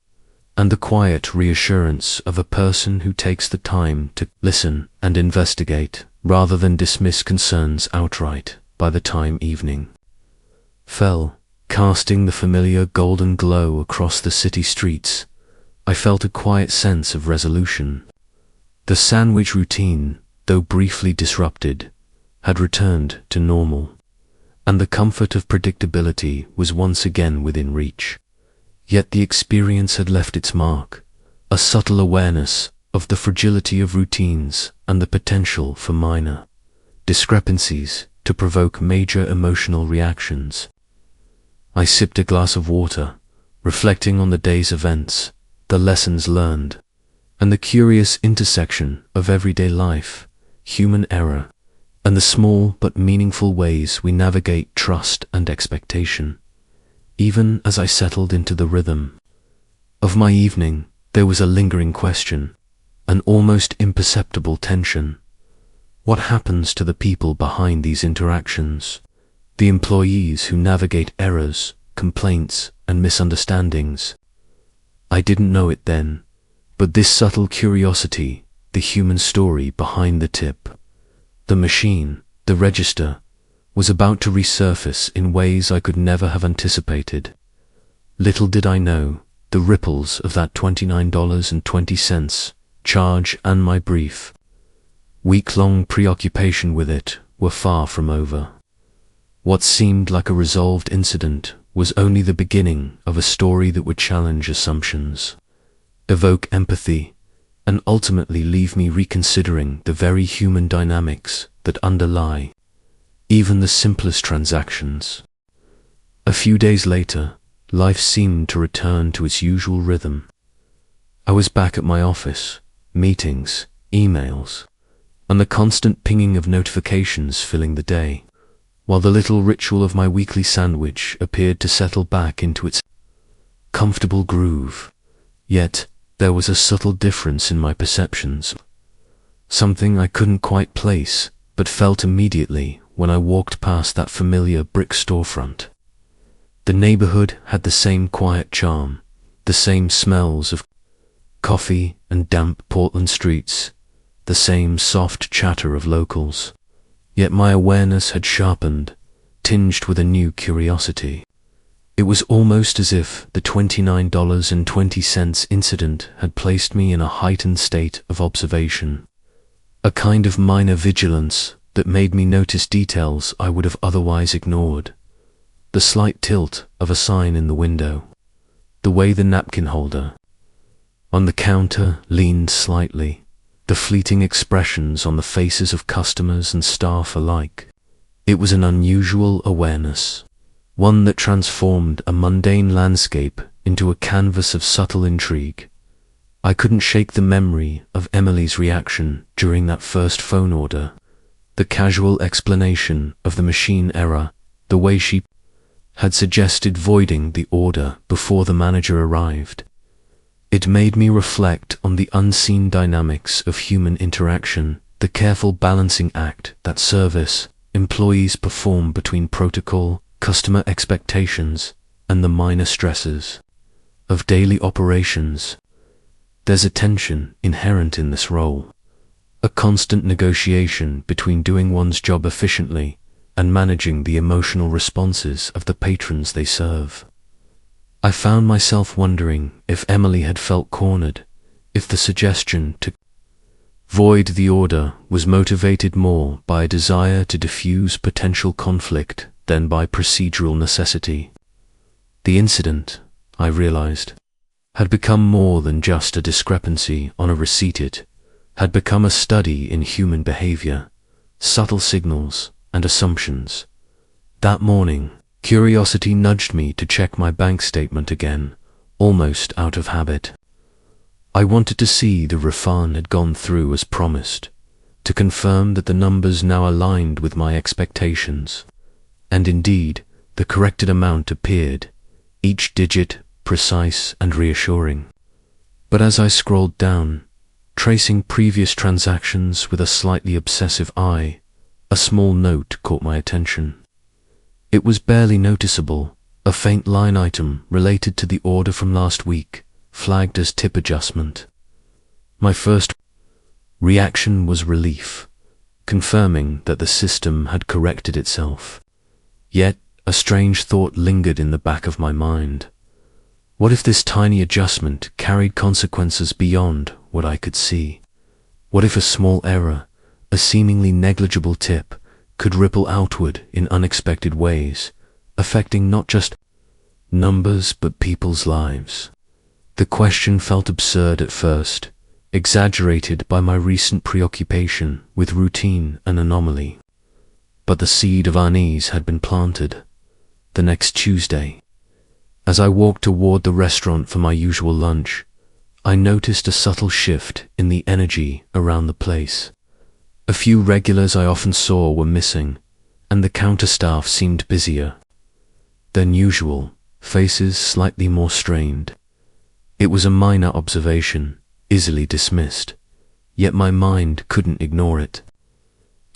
and the quiet reassurance of a person who takes the time to listen and investigate rather than dismiss concerns outright. By the time evening fell, casting the familiar golden glow across the city streets, I felt a quiet sense of resolution. The sandwich routine, though briefly disrupted, had returned to normal, and the comfort of predictability was once again within reach. Yet the experience had left its mark, a subtle awareness of the fragility of routines and the potential for minor discrepancies to provoke major emotional reactions. I sipped a glass of water, reflecting on the day's events, the lessons learned, and the curious intersection of everyday life, human error, and the small but meaningful ways we navigate trust and expectation. Even as I settled into the rhythm of my evening, there was a lingering question, an almost imperceptible tension. What happens to the people behind these interactions? The employees who navigate errors, complaints, and misunderstandings? I didn't know it then, but this subtle curiosity, the human story behind the tip, the machine, the register, was about to resurface in ways I could never have anticipated. Little did I know, the ripples of that $29.20 charge and my brief, week-long preoccupation with it were far from over. What seemed like a resolved incident was only the beginning of a story that would challenge assumptions, evoke empathy, and ultimately leave me reconsidering the very human dynamics that underlie even the simplest transactions. A few days later, life seemed to return to its usual rhythm. I was back at my office, meetings, emails, and the constant pinging of notifications filling the day, while the little ritual of my weekly sandwich appeared to settle back into its comfortable groove. Yet, there was a subtle difference in my perceptions, something I couldn't quite place, but felt immediately when I walked past that familiar brick storefront. The neighborhood had the same quiet charm, the same smells of coffee and damp Portland streets, the same soft chatter of locals. Yet my awareness had sharpened, tinged with a new curiosity. It was almost as if the $29.20 incident had placed me in a heightened state of observation, a kind of minor vigilance that made me notice details I would have otherwise ignored. The slight tilt of a sign in the window, the way the napkin holder on the counter leaned slightly, the fleeting expressions on the faces of customers and staff alike. It was an unusual awareness, one that transformed a mundane landscape into a canvas of subtle intrigue. I couldn't shake the memory of Emily's reaction during that first phone order, the casual explanation of the machine error, the way she had suggested voiding the order before the manager arrived. It made me reflect on the unseen dynamics of human interaction, the careful balancing act that service employees perform between protocol, customer expectations, and the minor stresses of daily operations. There's a tension inherent in this role, a constant negotiation between doing one's job efficiently and managing the emotional responses of the patrons they serve. I found myself wondering if Emily had felt cornered, if the suggestion to void the order was motivated more by a desire to diffuse potential conflict than by procedural necessity. The incident, I realized, had become more than just a discrepancy on a receipt. It had become a study in human behavior, subtle signals and assumptions. That morning, curiosity nudged me to check my bank statement again, almost out of habit. I wanted to see the refund had gone through as promised, to confirm that the numbers now aligned with my expectations. And indeed, the corrected amount appeared, each digit precise and reassuring. But as I scrolled down, Tracing previous transactions with a slightly obsessive eye, a small note caught my attention. It was barely noticeable, a faint line item related to the order from last week, flagged as tip adjustment. My first reaction was relief, confirming that the system had corrected itself. Yet, a strange thought lingered in the back of my mind. What if this tiny adjustment carried consequences beyond what I could see? What if a small error, a seemingly negligible tip, could ripple outward in unexpected ways, affecting not just numbers but people's lives? The question felt absurd at first, exaggerated by my recent preoccupation with routine and anomaly. But the seed of unease had been planted. The next Tuesday, as I walked toward the restaurant for my usual lunch, I noticed a subtle shift in the energy around the place. A few regulars I often saw were missing, and the counter staff seemed busier than usual, faces slightly more strained. It was a minor observation, easily dismissed, yet my mind couldn't ignore it.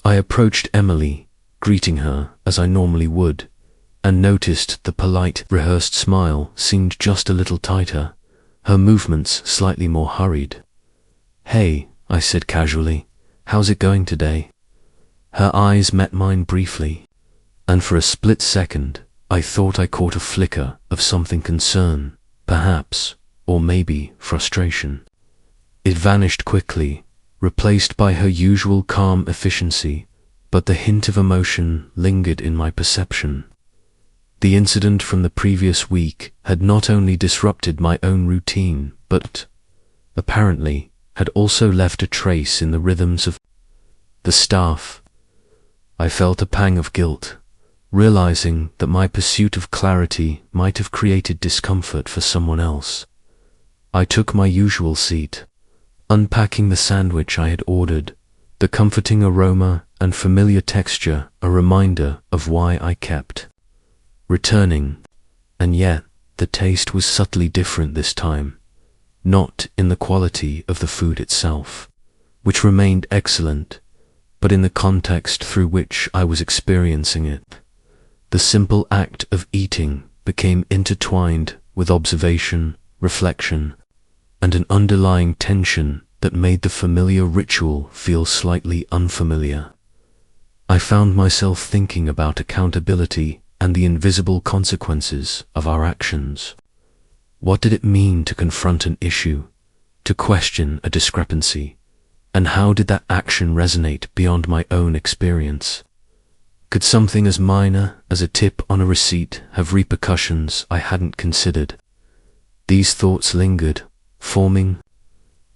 I approached Emily, greeting her as I normally would, and noticed the polite, rehearsed smile seemed just a little tighter, her movements slightly more hurried. "Hey," I said casually, "how's it going today?" Her eyes met mine briefly, and for a split second I thought I caught a flicker of something concern, perhaps, or maybe frustration. It vanished quickly, replaced by her usual calm efficiency, but the hint of emotion lingered in my perception. The incident from the previous week had not only disrupted my own routine, but, apparently, had also left a trace in the rhythms of the staff. I felt a pang of guilt, realizing that my pursuit of clarity might have created discomfort for someone else. I took my usual seat, unpacking the sandwich I had ordered, the comforting aroma and familiar texture a reminder of why I kept returning. And yet, the taste was subtly different this time, not in the quality of the food itself, which remained excellent, but in the context through which I was experiencing it. The simple act of eating became intertwined with observation, reflection, and an underlying tension that made the familiar ritual feel slightly unfamiliar. I found myself thinking about accountability and the invisible consequences of our actions. What did it mean to confront an issue, to question a discrepancy, and how did that action resonate beyond my own experience? Could something as minor as a tip on a receipt have repercussions I hadn't considered? These thoughts lingered, forming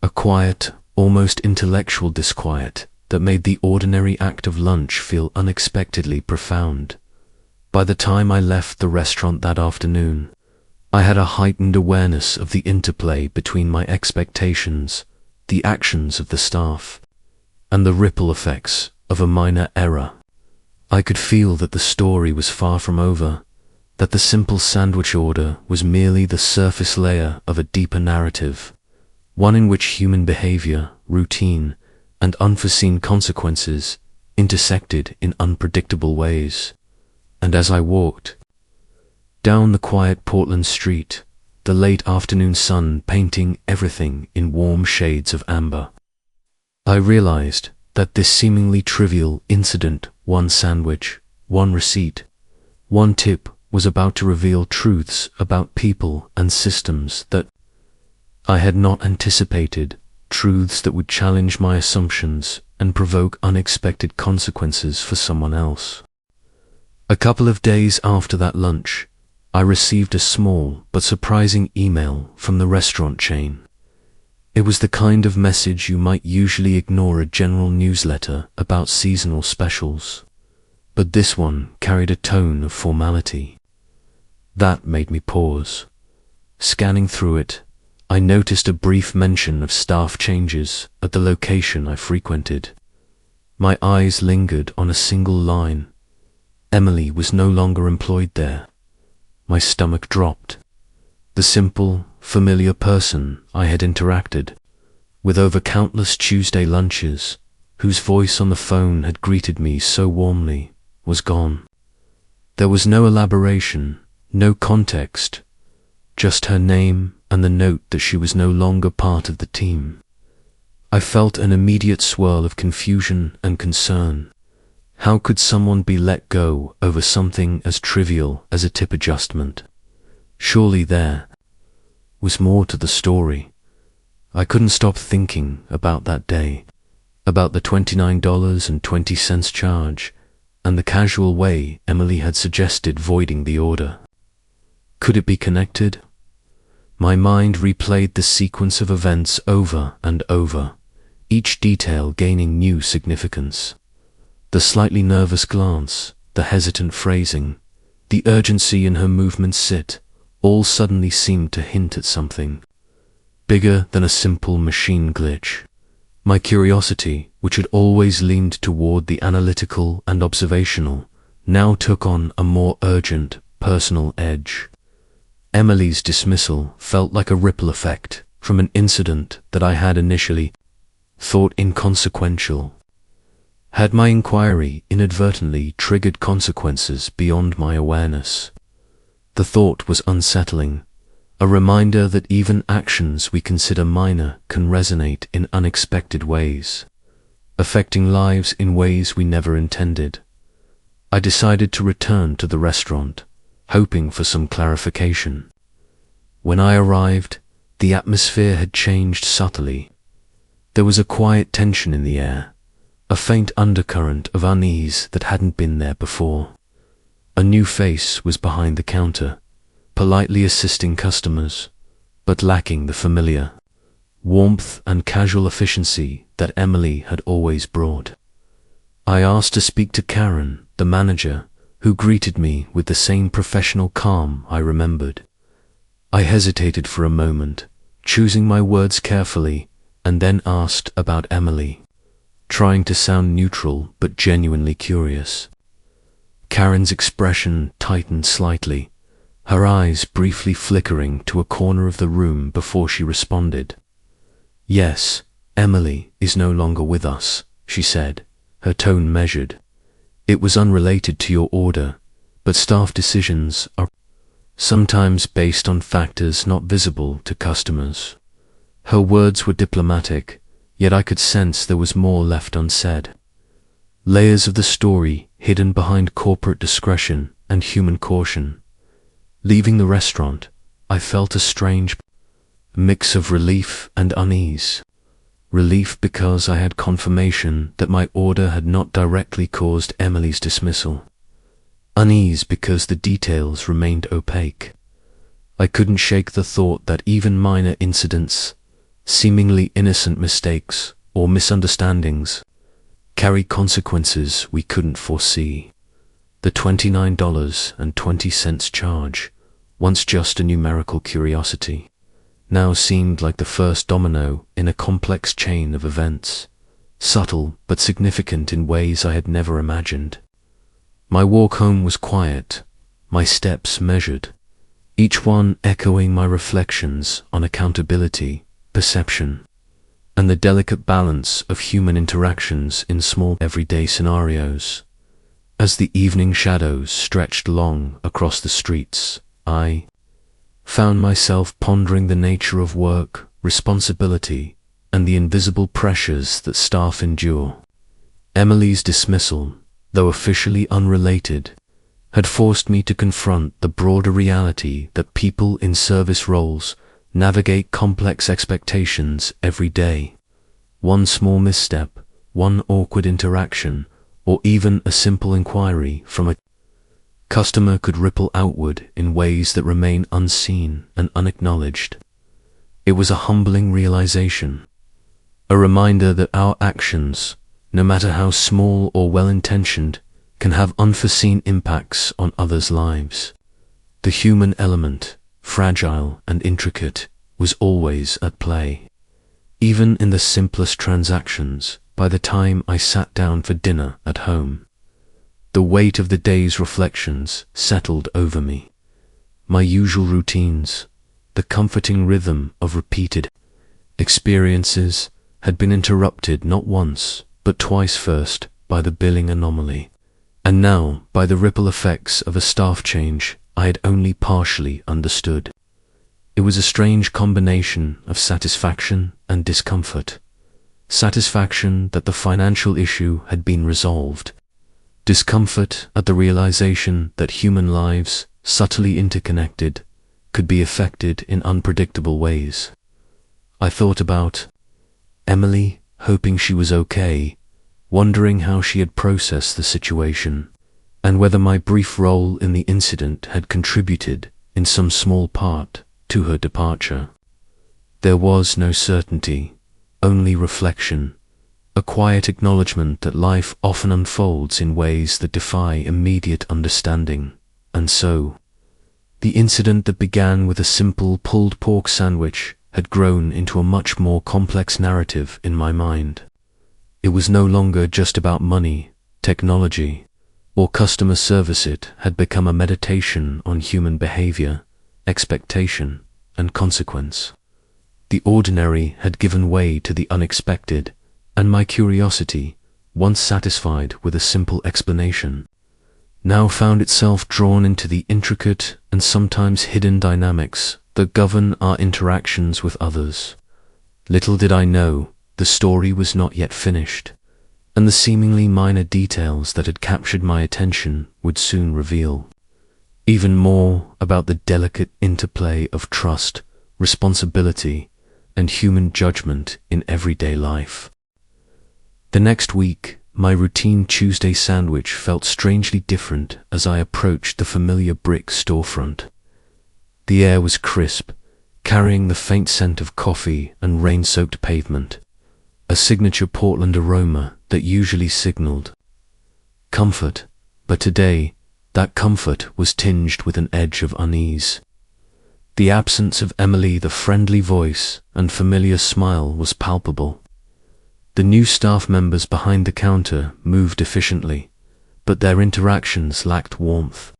a quiet, almost intellectual disquiet that made the ordinary act of lunch feel unexpectedly profound. By the time I left the restaurant that afternoon, I had a heightened awareness of the interplay between my expectations, the actions of the staff, and the ripple effects of a minor error. I could feel that the story was far from over, that the simple sandwich order was merely the surface layer of a deeper narrative, one in which human behavior, routine, and unforeseen consequences intersected in unpredictable ways. And as I walked down the quiet Portland street, the late afternoon sun painting everything in warm shades of amber, I realized that this seemingly trivial incident, one sandwich, one receipt, one tip, was about to reveal truths about people and systems that I had not anticipated, truths that would challenge my assumptions and provoke unexpected consequences for someone else. A couple of days after that lunch, I received a small but surprising email from the restaurant chain. It was the kind of message you might usually ignore a general newsletter about seasonal specials, but this one carried a tone of formality. That made me pause. Scanning through it, I noticed a brief mention of staff changes at the location I frequented. My eyes lingered on a single line. Emily was no longer employed there. My stomach dropped. The simple, familiar person I had interacted with over countless Tuesday lunches, whose voice on the phone had greeted me so warmly, was gone. There was no elaboration, no context, just her name and the note that she was no longer part of the team. I felt an immediate swirl of confusion and concern. How could someone be let go over something as trivial as a tip adjustment? Surely there was more to the story. I couldn't stop thinking about that day, about the $29.20 charge, and the casual way Emily had suggested voiding the order. Could it be connected? My mind replayed the sequence of events over and over, each detail gaining new significance. The slightly nervous glance, the hesitant phrasing, the urgency in her movements all suddenly seemed to hint at something bigger than a simple machine glitch. My curiosity, which had always leaned toward the analytical and observational, now took on a more urgent, personal edge. Emily's dismissal felt like a ripple effect from an incident that I had initially thought inconsequential. Had my inquiry inadvertently triggered consequences beyond my awareness? The thought was unsettling, a reminder that even actions we consider minor can resonate in unexpected ways, affecting lives in ways we never intended. I decided to return to the restaurant, hoping for some clarification. When I arrived, the atmosphere had changed subtly. There was a quiet tension in the air, a faint undercurrent of unease that hadn't been there before. A new face was behind the counter, politely assisting customers, but lacking the familiar warmth and casual efficiency that Emily had always brought. I asked to speak to Karen, the manager, who greeted me with the same professional calm I remembered. I hesitated for a moment, choosing my words carefully, and then asked about Emily, trying to sound neutral but genuinely curious. Karen's expression tightened slightly, her eyes briefly flickering to a corner of the room before she responded. "Yes, Emily is no longer with us," she said, her tone measured. "It was unrelated to your order, but staff decisions are sometimes based on factors not visible to customers." Her words were diplomatic, yet I could sense there was more left unsaid. Layers of the story hidden behind corporate discretion and human caution. Leaving the restaurant, I felt a strange mix of relief and unease. Relief because I had confirmation that my order had not directly caused Emily's dismissal. Unease because the details remained opaque. I couldn't shake the thought that even minor incidents, seemingly innocent mistakes or misunderstandings, carried consequences we couldn't foresee. The $29.20 charge, once just a numerical curiosity, now seemed like the first domino in a complex chain of events, subtle but significant in ways I had never imagined. My walk home was quiet, my steps measured, each one echoing my reflections on accountability, perception, and the delicate balance of human interactions in small everyday scenarios. As the evening shadows stretched long across the streets, I found myself pondering the nature of work, responsibility, and the invisible pressures that staff endure. Emily's dismissal, though officially unrelated, had forced me to confront the broader reality that people in service roles navigate complex expectations every day. One small misstep, one awkward interaction, or even a simple inquiry from a customer could ripple outward in ways that remain unseen and unacknowledged. It was a humbling realization, a reminder that our actions, no matter how small or well-intentioned, can have unforeseen impacts on others' lives. The human element, fragile and intricate, was always at play. Even in the simplest transactions, by the time I sat down for dinner at home, the weight of the day's reflections settled over me. My usual routines, the comforting rhythm of repeated experiences, had been interrupted not once, but twice, first by the billing anomaly, and now by the ripple effects of a staff change I had only partially understood. It was a strange combination of satisfaction and discomfort. Satisfaction that the financial issue had been resolved. Discomfort at the realization that human lives, subtly interconnected, could be affected in unpredictable ways. I thought about Emily, hoping she was okay, wondering how she had processed the situation, and whether my brief role in the incident had contributed, in some small part, to her departure. There was no certainty, only reflection, a quiet acknowledgement that life often unfolds in ways that defy immediate understanding, and so, the incident that began with a simple pulled pork sandwich had grown into a much more complex narrative in my mind. It was no longer just about money, technology, or customer service. It had become a meditation on human behavior, expectation, and consequence. The ordinary had given way to the unexpected, and my curiosity, once satisfied with a simple explanation, now found itself drawn into the intricate and sometimes hidden dynamics that govern our interactions with others. Little did I know, the story was not yet finished, and the seemingly minor details that had captured my attention would soon reveal even more about the delicate interplay of trust, responsibility, and human judgment in everyday life. The next week, my routine Tuesday sandwich felt strangely different as I approached the familiar brick storefront. The air was crisp, carrying the faint scent of coffee and rain-soaked pavement, a signature Portland aroma that usually signaled comfort, but today, that comfort was tinged with an edge of unease. The absence of Emily, the friendly voice and familiar smile, was palpable. The new staff members behind the counter moved efficiently, but their interactions lacked warmth,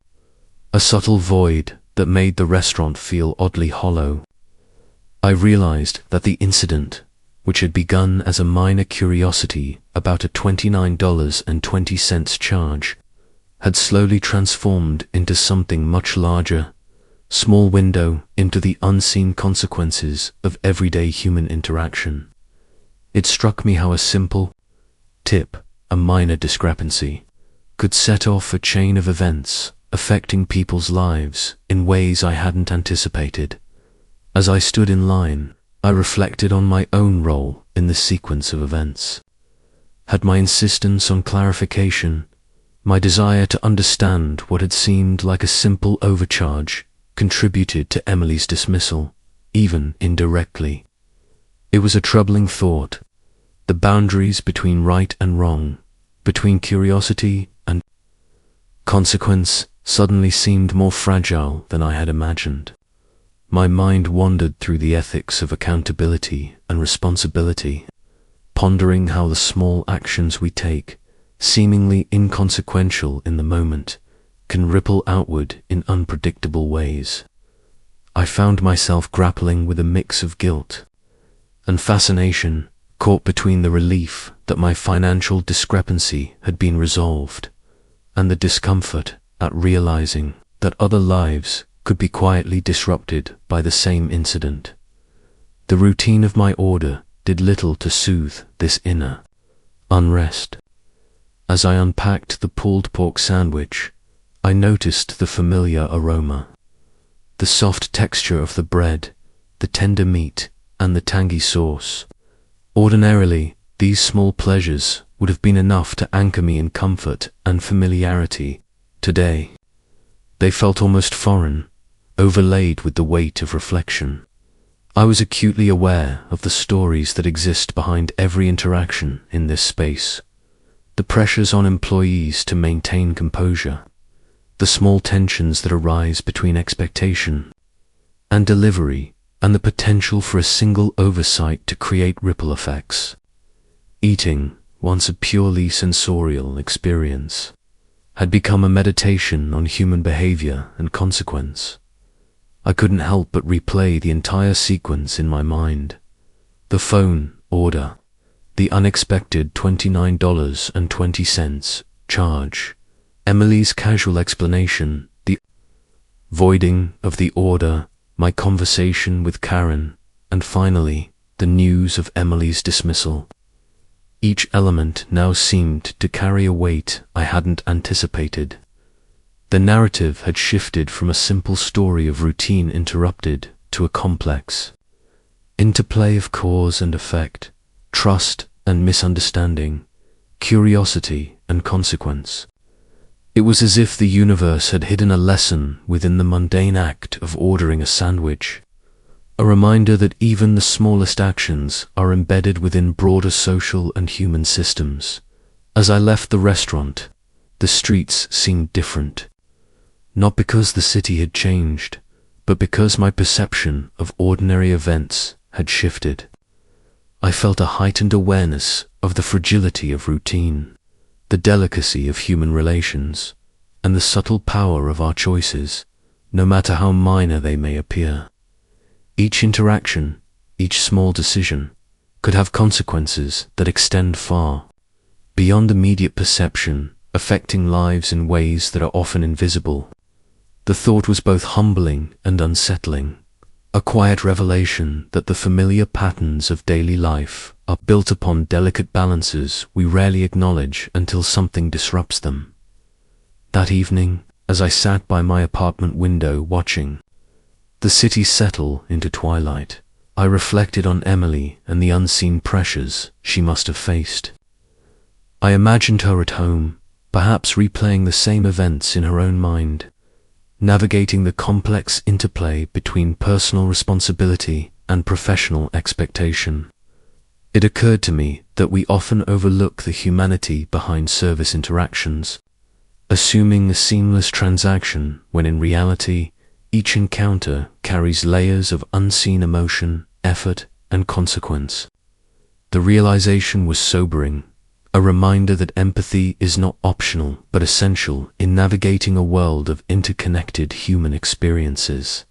a subtle void that made the restaurant feel oddly hollow. I realized that the incident, which had begun as a minor curiosity about a $29.20 charge, had slowly transformed into something much larger, small window into the unseen consequences of everyday human interaction. It struck me how a simple tip, a minor discrepancy, could set off a chain of events affecting people's lives in ways I hadn't anticipated. As I stood in line, I reflected on my own role in the sequence of events. Had my insistence on clarification, my desire to understand what had seemed like a simple overcharge, contributed to Emily's dismissal, even indirectly? It was a troubling thought. The boundaries between right and wrong, between curiosity and consequence, suddenly seemed more fragile than I had imagined. My mind wandered through the ethics of accountability and responsibility, pondering how the small actions we take, seemingly inconsequential in the moment, can ripple outward in unpredictable ways. I found myself grappling with a mix of guilt and fascination, caught between the relief that my financial discrepancy had been resolved and the discomfort at realizing that other lives could be quietly disrupted by the same incident. The routine of my order did little to soothe this inner unrest. As I unpacked the pulled pork sandwich, I noticed the familiar aroma, the soft texture of the bread, the tender meat, and the tangy sauce. Ordinarily, these small pleasures would have been enough to anchor me in comfort and familiarity. Today, they felt almost foreign, overlaid with the weight of reflection. I was acutely aware of the stories that exist behind every interaction in this space. The pressures on employees to maintain composure, the small tensions that arise between expectation and delivery, and the potential for a single oversight to create ripple effects. Eating, once a purely sensorial experience, had become a meditation on human behavior and consequence. I couldn't help but replay the entire sequence in my mind. The phone order, the unexpected $29.20 charge, Emily's casual explanation, the voiding of the order, my conversation with Karen, and finally, the news of Emily's dismissal. Each element now seemed to carry a weight I hadn't anticipated. The narrative had shifted from a simple story of routine interrupted to a complex interplay of cause and effect, trust and misunderstanding, curiosity and consequence. It was as if the universe had hidden a lesson within the mundane act of ordering a sandwich, a reminder that even the smallest actions are embedded within broader social and human systems. As I left the restaurant, the streets seemed different, not because the city had changed, but because my perception of ordinary events had shifted. I felt a heightened awareness of the fragility of routine, the delicacy of human relations, and the subtle power of our choices, no matter how minor they may appear. Each interaction, each small decision, could have consequences that extend far beyond immediate perception, affecting lives in ways that are often invisible. The thought was both humbling and unsettling, a quiet revelation that the familiar patterns of daily life are built upon delicate balances we rarely acknowledge until something disrupts them. That evening, as I sat by my apartment window watching the city settle into twilight, I reflected on Emily and the unseen pressures she must have faced. I imagined her at home, perhaps replaying the same events in her own mind, navigating the complex interplay between personal responsibility and professional expectation. It occurred to me that we often overlook the humanity behind service interactions, assuming a seamless transaction when in reality, each encounter carries layers of unseen emotion, effort, and consequence. The realization was sobering, a reminder that empathy is not optional but essential in navigating a world of interconnected human experiences.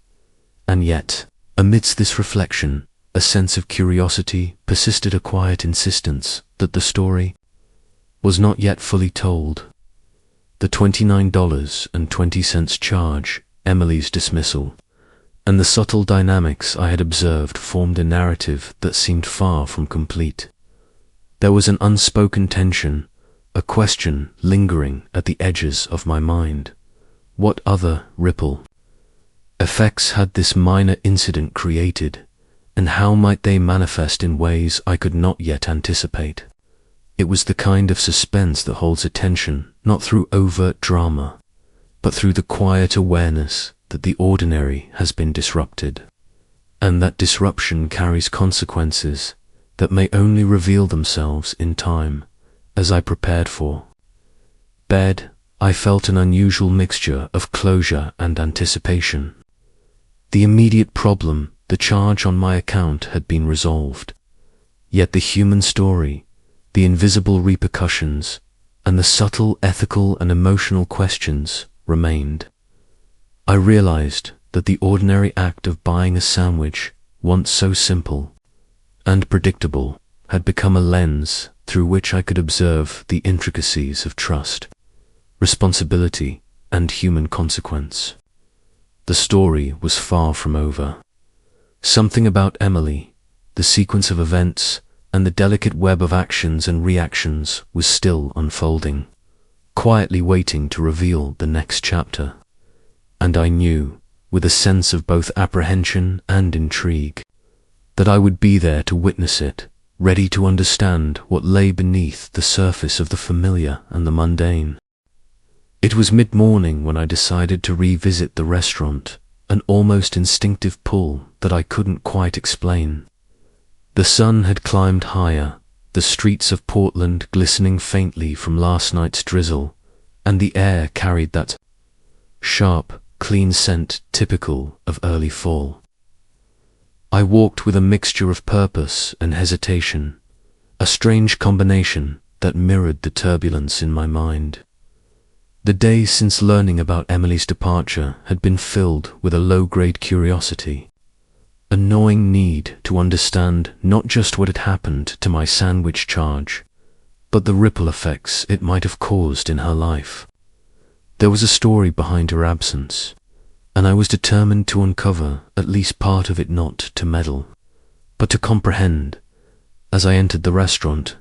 And yet, amidst this reflection, a sense of curiosity persisted, a quiet insistence that the story was not yet fully told. The $29.20 charge, Emily's dismissal, and the subtle dynamics I had observed formed a narrative that seemed far from complete. There was an unspoken tension, a question lingering at the edges of my mind. What other ripple effects had this minor incident created, and how might they manifest in ways I could not yet anticipate? It was the kind of suspense that holds attention not through overt drama, but through the quiet awareness that the ordinary has been disrupted, and that disruption carries consequences that may only reveal themselves in time. As I prepared for bed, I felt an unusual mixture of closure and anticipation. The immediate problem, the charge on my account, had been resolved. Yet the human story, the invisible repercussions, and the subtle ethical and emotional questions remained. I realized that the ordinary act of buying a sandwich, once so simple and predictable, had become a lens through which I could observe the intricacies of trust, responsibility, and human consequence. The story was far from over. Something about Emily, the sequence of events, and the delicate web of actions and reactions was still unfolding, quietly waiting to reveal the next chapter. And I knew, with a sense of both apprehension and intrigue, that I would be there to witness it, ready to understand what lay beneath the surface of the familiar and the mundane. It was mid-morning when I decided to revisit the restaurant, an almost instinctive pull that I couldn't quite explain. The sun had climbed higher, the streets of Portland glistening faintly from last night's drizzle, and the air carried that sharp, clean scent typical of early fall. I walked with a mixture of purpose and hesitation, a strange combination that mirrored the turbulence in my mind. The days since learning about Emily's departure had been filled with a low-grade curiosity, a gnawing need to understand not just what had happened to my sandwich charge, but the ripple effects it might have caused in her life. There was a story behind her absence, and I was determined to uncover at least part of it, not to meddle, but to comprehend. As I entered the restaurant,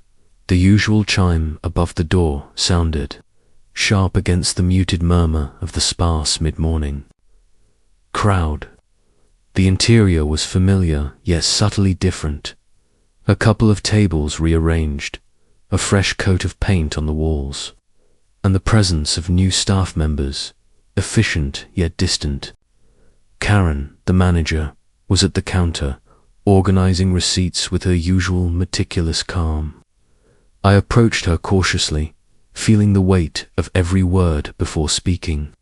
the usual chime above the door sounded, sharp against the muted murmur of the sparse mid-morning crowd. The interior was familiar, yet subtly different. A couple of tables rearranged, a fresh coat of paint on the walls, and the presence of new staff members, efficient yet distant. Karen, the manager, was at the counter, organizing receipts with her usual meticulous calm. I approached her cautiously, feeling the weight of every word before speaking.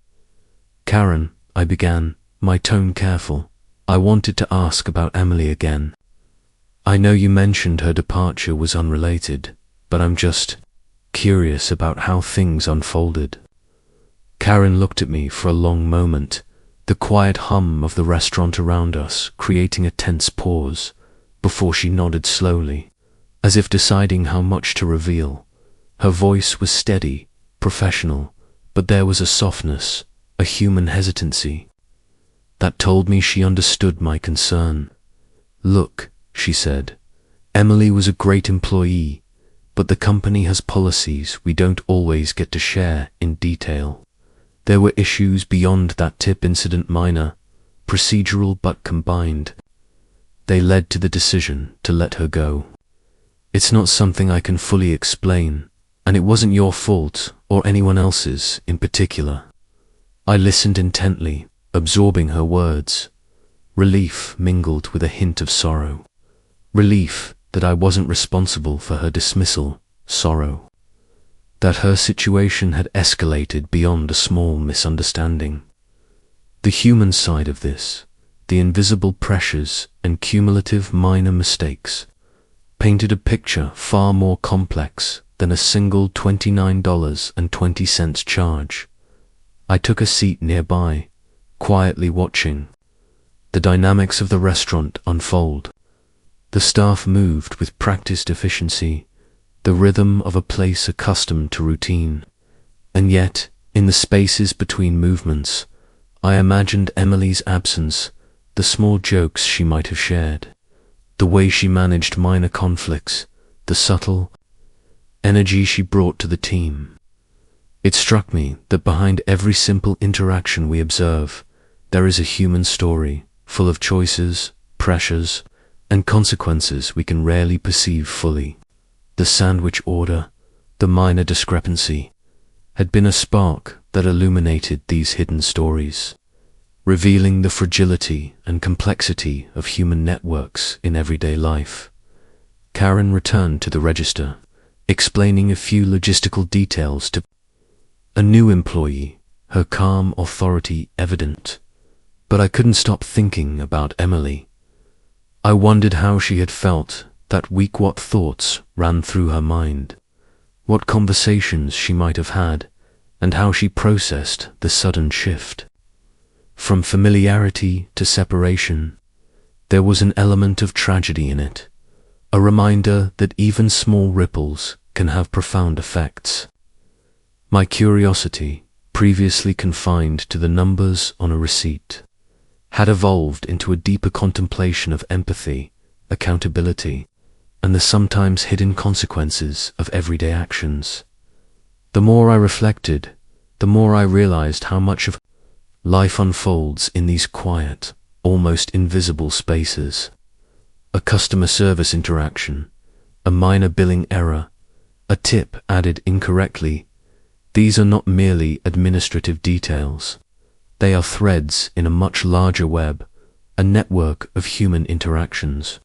"Karen," I began, my tone careful, "I wanted to ask about Emily again. I know you mentioned her departure was unrelated, but I'm just curious about how things unfolded." Karen looked at me for a long moment, the quiet hum of the restaurant around us creating a tense pause, before she nodded slowly, as if deciding how much to reveal. Her voice was steady, professional, but there was a softness, a human hesitancy, that told me she understood my concern. "Look," she said, "Emily was a great employee, but the company has policies we don't always get to share in detail. There were issues beyond that tip incident, minor, procedural but combined. They led to the decision to let her go. It's not something I can fully explain, and it wasn't your fault or anyone else's in particular." I listened intently, absorbing her words. Relief mingled with a hint of sorrow. Relief that I wasn't responsible for her dismissal, sorrow that her situation had escalated beyond a small misunderstanding. The human side of this, the invisible pressures and cumulative minor mistakes, painted a picture far more complex than a single $29.20 charge. I took a seat nearby, quietly watching the dynamics of the restaurant unfold. The staff moved with practiced efficiency, the rhythm of a place accustomed to routine. And yet, in the spaces between movements, I imagined Emily's absence, the small jokes she might have shared, the way she managed minor conflicts, the subtle energy she brought to the team. It struck me that behind every simple interaction we observe, there is a human story, full of choices, pressures, and consequences we can rarely perceive fully. The sandwich order, the minor discrepancy, had been a spark that illuminated these hidden stories, revealing the fragility and complexity of human networks in everyday life. Karen returned to the register, explaining a few logistical details to a new employee, her calm authority evident. But I couldn't stop thinking about Emily. I wondered how she had felt that week, what thoughts ran through her mind, what conversations she might have had, and how she processed the sudden shift. From familiarity to separation, there was an element of tragedy in it, a reminder that even small ripples can have profound effects. My curiosity, previously confined to the numbers on a receipt, had evolved into a deeper contemplation of empathy, accountability, and the sometimes hidden consequences of everyday actions. The more I reflected, the more I realized how much of life unfolds in these quiet, almost invisible spaces. A customer service interaction, a minor billing error, a tip added incorrectly. These are not merely administrative details. They are threads in a much larger web, a network of human interactions,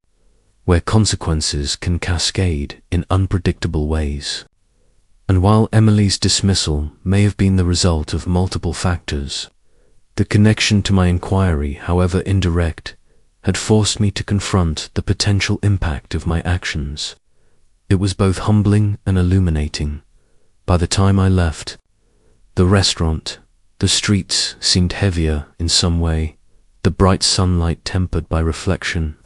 where consequences can cascade in unpredictable ways. And while Emily's dismissal may have been the result of multiple factors, the connection to my inquiry, however indirect, had forced me to confront the potential impact of my actions. It was both humbling and illuminating. By the time I left the restaurant, the streets seemed heavier in some way, the bright sunlight tempered by reflection.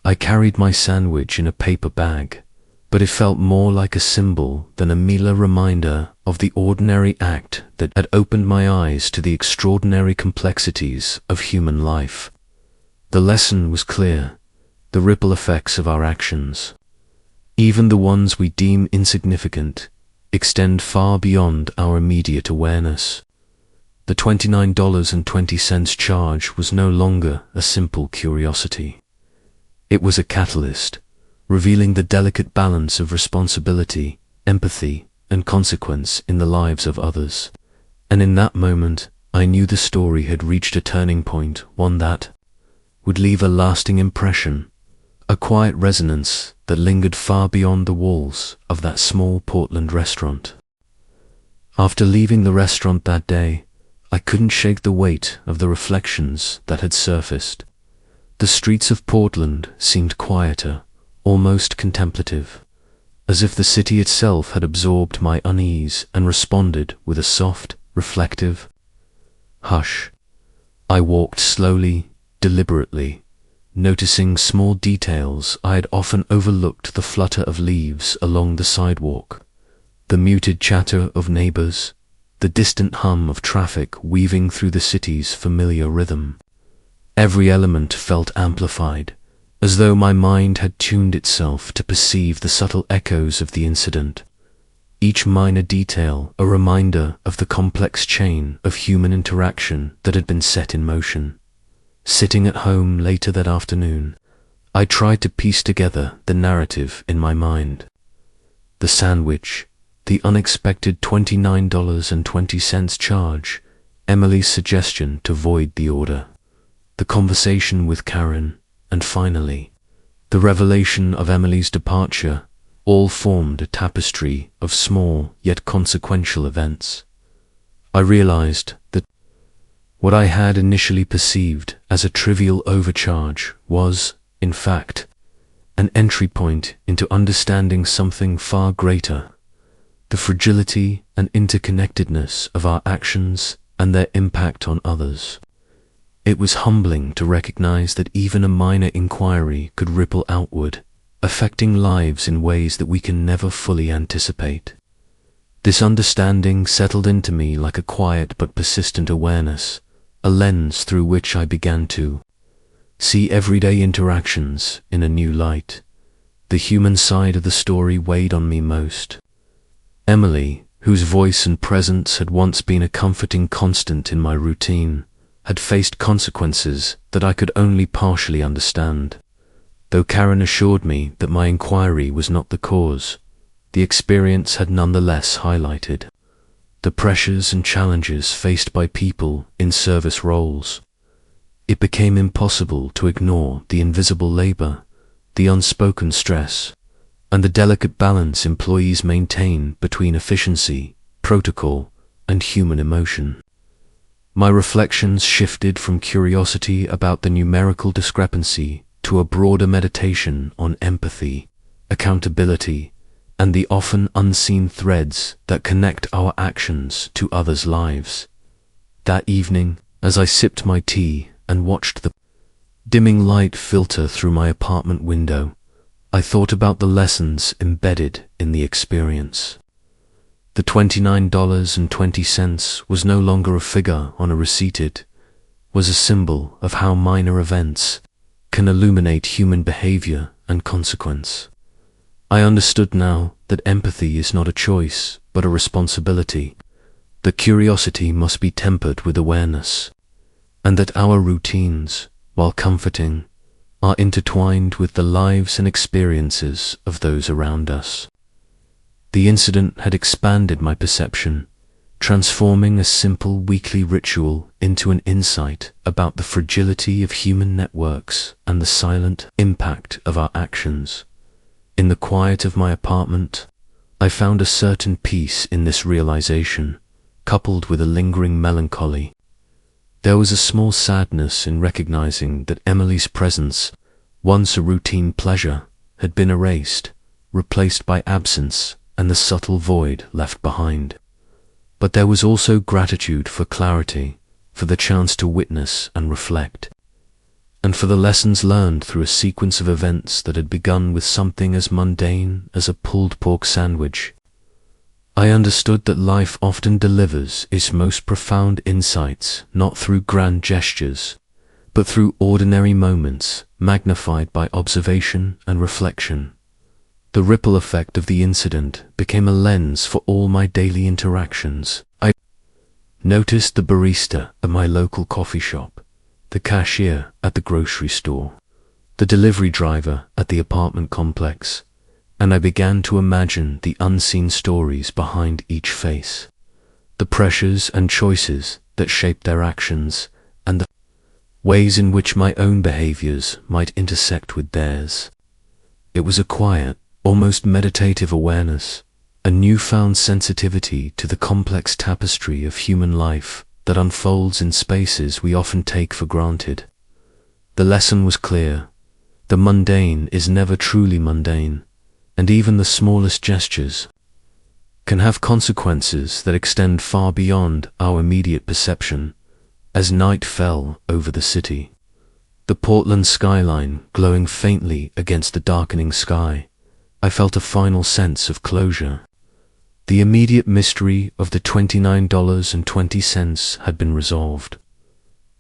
I carried my sandwich in a paper bag, but it felt more like a symbol than a mere reminder of the ordinary act that had opened my eyes to the extraordinary complexities of human life. The lesson was clear: the ripple effects of our actions, even the ones we deem insignificant, extend far beyond our immediate awareness. The $29.20 charge was no longer a simple curiosity. It was a catalyst, revealing the delicate balance of responsibility, empathy, and consequence in the lives of others. And in that moment, I knew the story had reached a turning point, one that would leave a lasting impression, a quiet resonance that lingered far beyond the walls of that small Portland restaurant. After leaving the restaurant that day, I couldn't shake the weight of the reflections that had surfaced. The streets of Portland seemed quieter, almost contemplative, as if the city itself had absorbed my unease and responded with a soft, reflective hush. I walked slowly, deliberately, noticing small details I had often overlooked: the flutter of leaves along the sidewalk, the muted chatter of neighbors, the distant hum of traffic weaving through the city's familiar rhythm. Every element felt amplified, as though my mind had tuned itself to perceive the subtle echoes of the incident, each minor detail a reminder of the complex chain of human interaction that had been set in motion. Sitting at home later that afternoon, I tried to piece together the narrative in my mind. The sandwich, the unexpected $29.20 charge, Emily's suggestion to void the order, the conversation with Karen, and finally, the revelation of Emily's departure, all formed a tapestry of small yet consequential events. I realized that what I had initially perceived as a trivial overcharge was, in fact, an entry point into understanding something far greater: the fragility and interconnectedness of our actions and their impact on others. It was humbling to recognize that even a minor inquiry could ripple outward, affecting lives in ways that we can never fully anticipate. This understanding settled into me like a quiet but persistent awareness, a lens through which I began to see everyday interactions in a new light. The human side of the story weighed on me most. Emily, whose voice and presence had once been a comforting constant in my routine, had faced consequences that I could only partially understand. Though Karen assured me that my inquiry was not the cause, the experience had nonetheless highlighted the pressures and challenges faced by people in service roles. It became impossible to ignore the invisible labor, the unspoken stress, and the delicate balance employees maintain between efficiency, protocol, and human emotion. My reflections shifted from curiosity about the numerical discrepancy to a broader meditation on empathy, accountability, and the often unseen threads that connect our actions to others' lives. That evening, as I sipped my tea and watched the dimming light filter through my apartment window, I thought about the lessons embedded in the experience. The $29.20 was no longer a figure on a receipt. It was a symbol of how minor events can illuminate human behavior and consequence. I understood now that empathy is not a choice, but a responsibility, that curiosity must be tempered with awareness, and that our routines, while comforting, are intertwined with the lives and experiences of those around us. The incident had expanded my perception, transforming a simple weekly ritual into an insight about the fragility of human networks and the silent impact of our actions. In the quiet of my apartment, I found a certain peace in this realization, coupled with a lingering melancholy. There was a small sadness in recognizing that Emily's presence, once a routine pleasure, had been erased, replaced by absence and the subtle void left behind. But there was also gratitude for clarity, for the chance to witness and reflect, and for the lessons learned through a sequence of events that had begun with something as mundane as a pulled pork sandwich. I understood that life often delivers its most profound insights not through grand gestures, but through ordinary moments magnified by observation and reflection. The ripple effect of the incident became a lens for all my daily interactions. I noticed the barista at my local coffee shop, the cashier at the grocery store, the delivery driver at the apartment complex, and I began to imagine the unseen stories behind each face, the pressures and choices that shaped their actions, and the ways in which my own behaviors might intersect with theirs. It was a quiet, almost meditative awareness, a newfound sensitivity to the complex tapestry of human life that unfolds in spaces we often take for granted. The lesson was clear. The mundane is never truly mundane, and even the smallest gestures can have consequences that extend far beyond our immediate perception. As night fell over the city, the Portland skyline glowing faintly against the darkening sky, I felt a final sense of closure. The immediate mystery of the $29.20 had been resolved.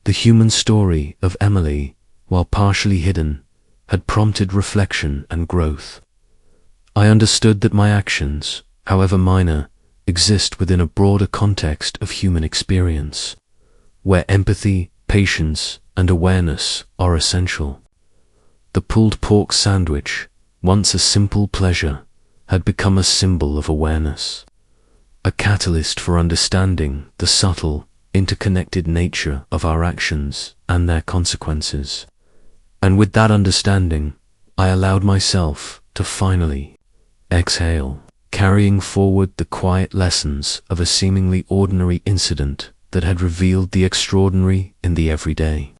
The human story of Emily, while partially hidden, had prompted reflection and growth. I understood that my actions, however minor, exist within a broader context of human experience, where empathy, patience, and awareness are essential. The pulled pork sandwich, once a simple pleasure, had become a symbol of awareness, a catalyst for understanding the subtle, interconnected nature of our actions and their consequences. And with that understanding, I allowed myself to finally exhale, carrying forward the quiet lessons of a seemingly ordinary incident that had revealed the extraordinary in the everyday.